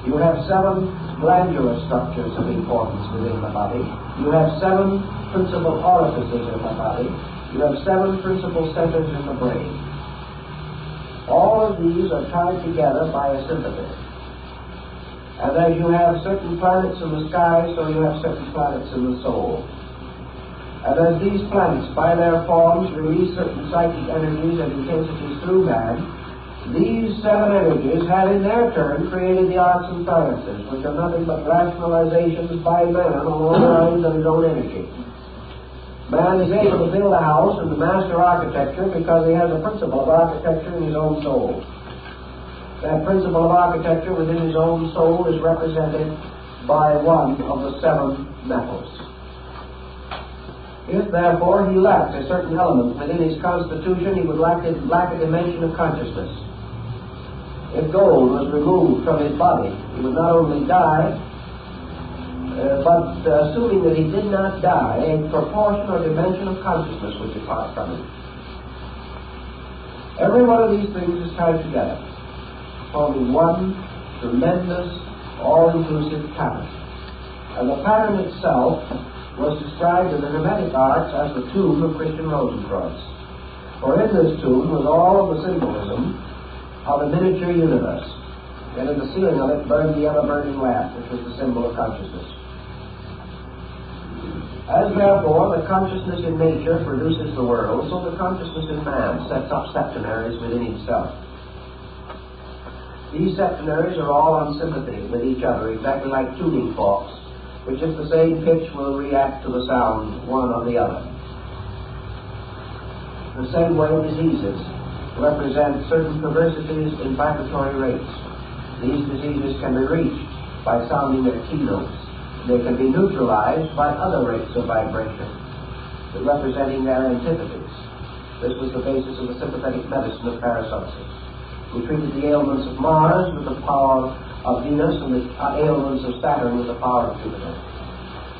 you have 7 glandular structures of importance within the body, you have 7 principal orifices in the body, you have 7 principal centers in the brain. All of these are tied together by a sympathy. And as you have certain planets in the sky, so you have certain planets in the soul. And as these planets, by their forms, release certain psychic energies and intensities through man, these 7 energies have in their turn created the arts and sciences, which are nothing but rationalizations by man along the lines of his own energy. Man is able to build a house and to master architecture because he has a principle of architecture in his own soul. That principle of architecture within his own soul is represented by one of the 7 metals. If, therefore, he lacked a certain element within his constitution, he would lack a dimension of consciousness. If gold was removed from his body, he would not only die, but assuming that he did not die, a proportion or dimension of consciousness would depart from him. Every one of these things is tied together, forming one tremendous, all-inclusive pattern. And the pattern itself was described in the Hermetic arts as the tomb of Christian Rosenkreuz. For in this tomb was all of the symbolism of a miniature universe, and in the ceiling of it burned the ever-burning lamp, which was the symbol of consciousness. As therefore the consciousness in nature produces the world, so the consciousness in man sets up septenaries within itself. These septenaries are all on sympathy with each other, exactly like tuning forks, which at the same pitch will react to the sound one on the other. The same way diseases represent certain perversities in vibratory rates. These diseases can be reached by sounding their keynotes. They can be neutralized by other rates of vibration, representing their antipathies. This was the basis of the sympathetic medicine of Paracelsus. He treated the ailments of Mars with the power of Venus and the ailments of Saturn with the power of Jupiter.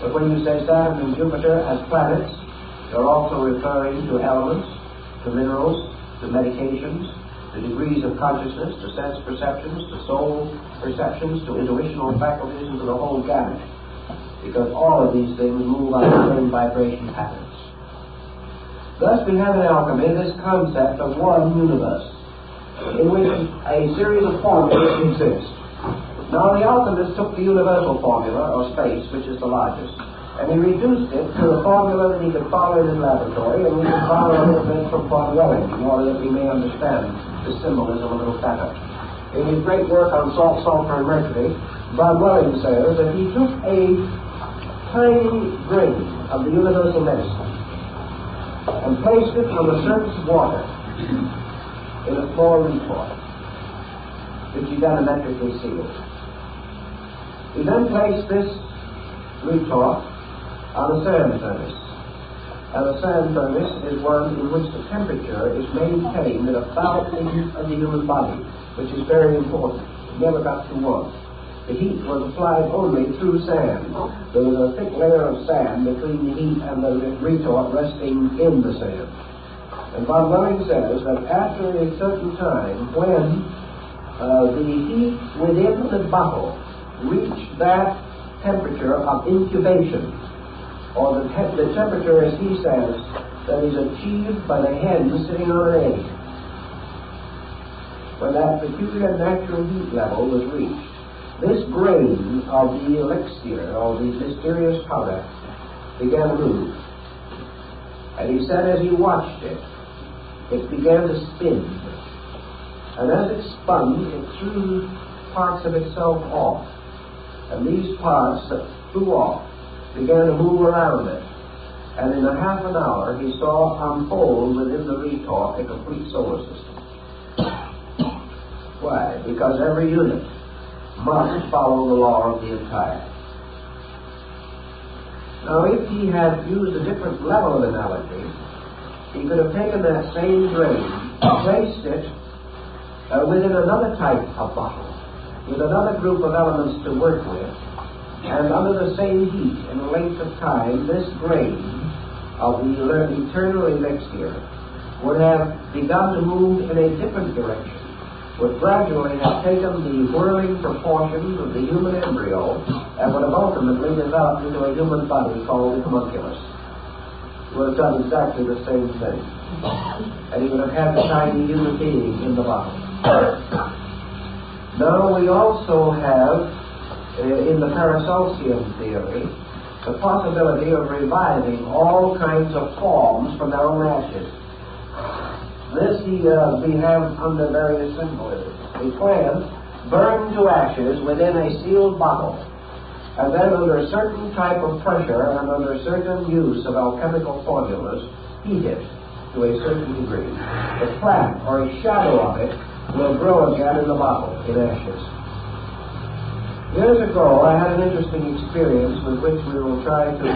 But when you say Saturn and Jupiter as planets, you're also referring to elements, to minerals, to medications, to degrees of consciousness, to sense perceptions, to soul perceptions, to intuitional faculties, and to the whole gamut. Because all of these things move on the same vibration patterns. Thus we have in alchemy this concept of one universe, in which a series of formulas exist. Now the alchemist took the universal formula, or space, which is the largest, and he reduced it to the formula that he could follow in his laboratory, and we can follow a little bit from Von Welling in order that we may understand the symbolism a little better. In his great work on salt, sulfur, and mercury, Von Welling says that he took a tiny grain of the universal medicine and placed it on the surface of water in a small retort, which he diametrically sealed. He then placed this retort on a sand furnace. And a sand furnace is one in which the temperature is maintained at about the heat of the human body, which is very important. It never got too warm. The heat was applied only through sand. There was a thick layer of sand between the heat and the retort resting in the sand. And Von Welling says that after a certain time, when the heat within the bottle reached that temperature of incubation, or the temperature, as he says, that is achieved by the hen sitting on an egg. When that peculiar natural heat level was reached, this grain of the elixir, or the mysterious powder, began to move. And he said as he watched it, it began to spin. And as it spun, it threw parts of itself off. And these parts that flew off began to move around it. And in a half an hour, he saw unfold within the retort a complete solar system. Why? Because every unit must follow the law of the entire. Now, if he had used a different level of analogy, he could have taken that same grain, placed it within another type of bottle, with another group of elements to work with, and under the same heat and length of time, this grain of the eternal elixir would have begun to move in a different direction, would gradually have taken the whirling proportions of the human embryo and would have ultimately developed into a human body called the homunculus. He would have done exactly the same thing. And he would have had the tiny human being in the bottle. Now we also have, in the Paracelsian theory, the possibility of reviving all kinds of forms from their own ashes. This we have under various symbolisms. A plant burned to ashes within a sealed bottle, and then under a certain type of pressure and under certain use of alchemical formulas, heat it to a certain degree. The plant, or a shadow of it, will grow again in the bottle, in ashes. Years ago, I had an interesting experience with which we will try to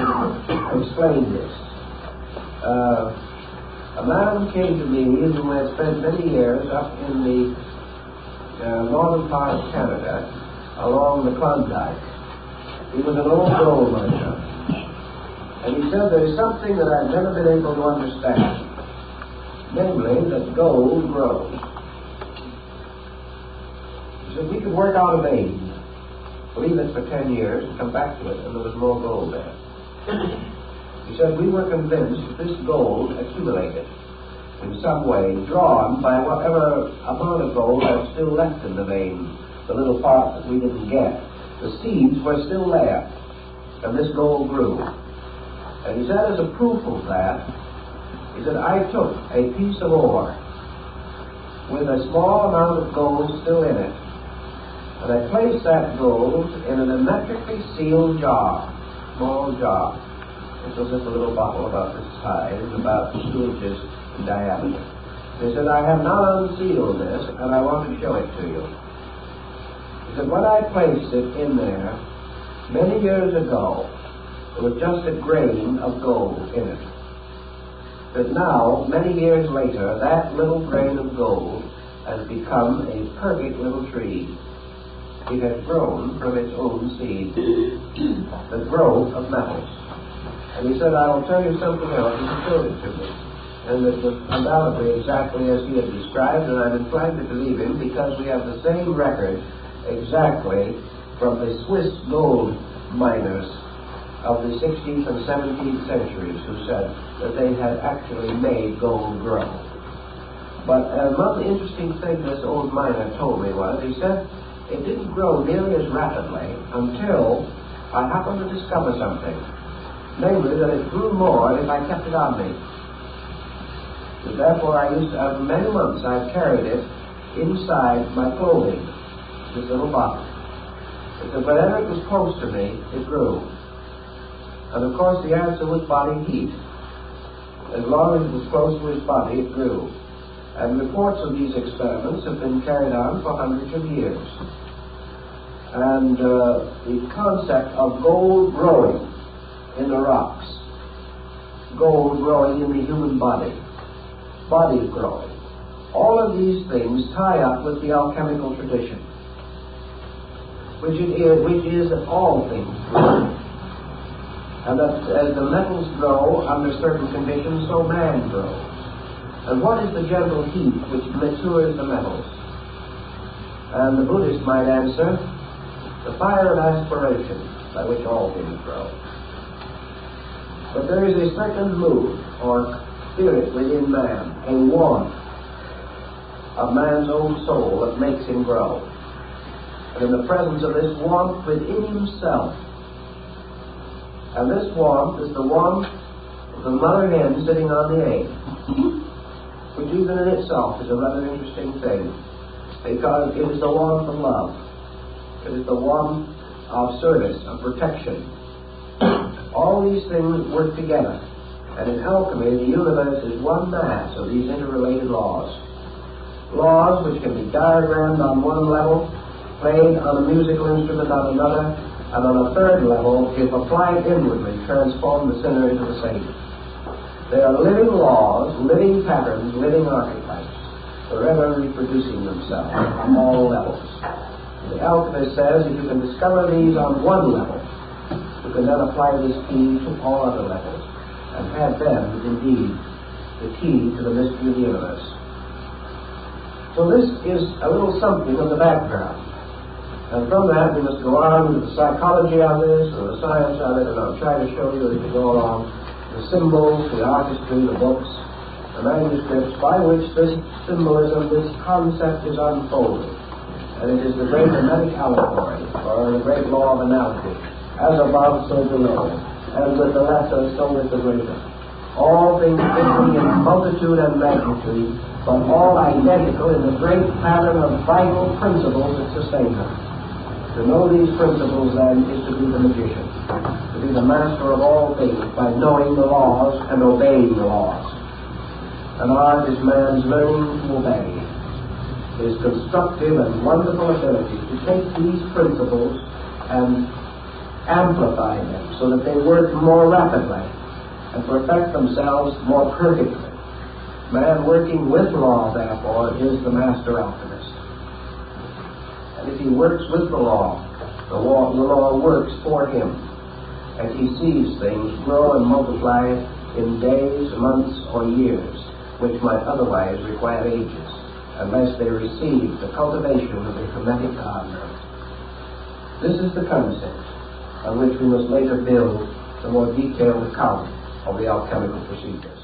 explain this. A man came to me who had spent many years up in the northern part of Canada, along the Klondike. He was an old gold miner. And he said, there is something that I've never been able to understand, namely that gold grows. He said, we could work out a vein, leave it for 10 years, and come back to it, and there was more gold there. He said, we were convinced that this gold accumulated in some way, drawn by whatever amount of gold was still left in the vein, the little part that we didn't get. The seeds were still there, and this gold grew. And he said, as a proof of that, he said, I took a piece of ore with a small amount of gold still in it, and I placed that gold in an hermetically sealed jar, small jar. This was just a little bottle about this size, about 2 inches in diameter. He said, I have now unsealed this, and I want to show it to you. He said, when I placed it in there, many years ago, there was just a grain of gold in it. But now, many years later, that little grain of gold has become a perfect little tree. It has grown from its own seed, the growth of metals. And he said, I will tell you something else, and he showed it to me. And it was undoubtedly exactly as he had described, and I'm inclined to believe him because we have the same record exactly from the Swiss gold miners of the 16th and 17th centuries who said that they had actually made gold grow. But one interesting thing this old miner told me was, he said, it didn't grow nearly as rapidly until I happened to discover something. Namely, that it grew more if I kept it on me. So therefore, I used to, many months I've carried it inside my clothing, this little bottle. Because whenever it was close to me, it grew. And of course, the answer was body heat. As long as it was close to his body, it grew. And reports of these experiments have been carried on for hundreds of years. And the concept of gold growing in the rocks, gold growing in the human body, bodies growing, all of these things tie up with the alchemical tradition, which is that all things grow. And that as the metals grow under certain conditions, so man grows. And what is the gentle heat which matures the metals? And the Buddhist might answer, the fire of aspiration by which all things grow. But there is a certain mood or spirit within man, a warmth of man's own soul that makes him grow. And in the presence of this warmth within himself, and this warmth is the warmth of the mother hen sitting on the egg, which even in itself is a rather interesting thing, because it is the warmth of love. It is the warmth of service, of protection. All these things work together. And in alchemy, the universe is one mass of these interrelated laws. Laws which can be diagrammed on one level, played on a musical instrument on another, and on a third level, if applied inwardly, transform the sinner into the saint. They are living laws, living patterns, living archetypes, forever reproducing themselves on all levels. The alchemist says if you can discover these on one level, you can then apply this key to all other levels, and have them, indeed, the key to the mystery of the universe. So this is a little something of the background. And from that we must go on to the psychology of this, or the science of it, and I'll try to show you as we go along the symbols, the artistry, the books, the manuscripts by which this symbolism, this concept is unfolded. And it is the great hermetic allegory, or the great law of analogy, as above, so below, as with the lesser, so with the greater. All things differing in multitude and magnitude, but all identical in the great pattern of vital principles that sustain them. To know these principles, then, is to be the magician, to be the master of all things by knowing the laws and obeying the laws. An art is man's learning to obey, his constructive and wonderful ability to take these principles and amplify them so that they work more rapidly and perfect themselves more perfectly. Man working with law, therefore, is the master alchemist. And if he works with the law works for him, and he sees things grow and multiply in days, months, or years, which might otherwise require ages, unless they receive the cultivation of the hermetic gardener. This is the concept on which we must later build the more detailed account of the alchemical procedure.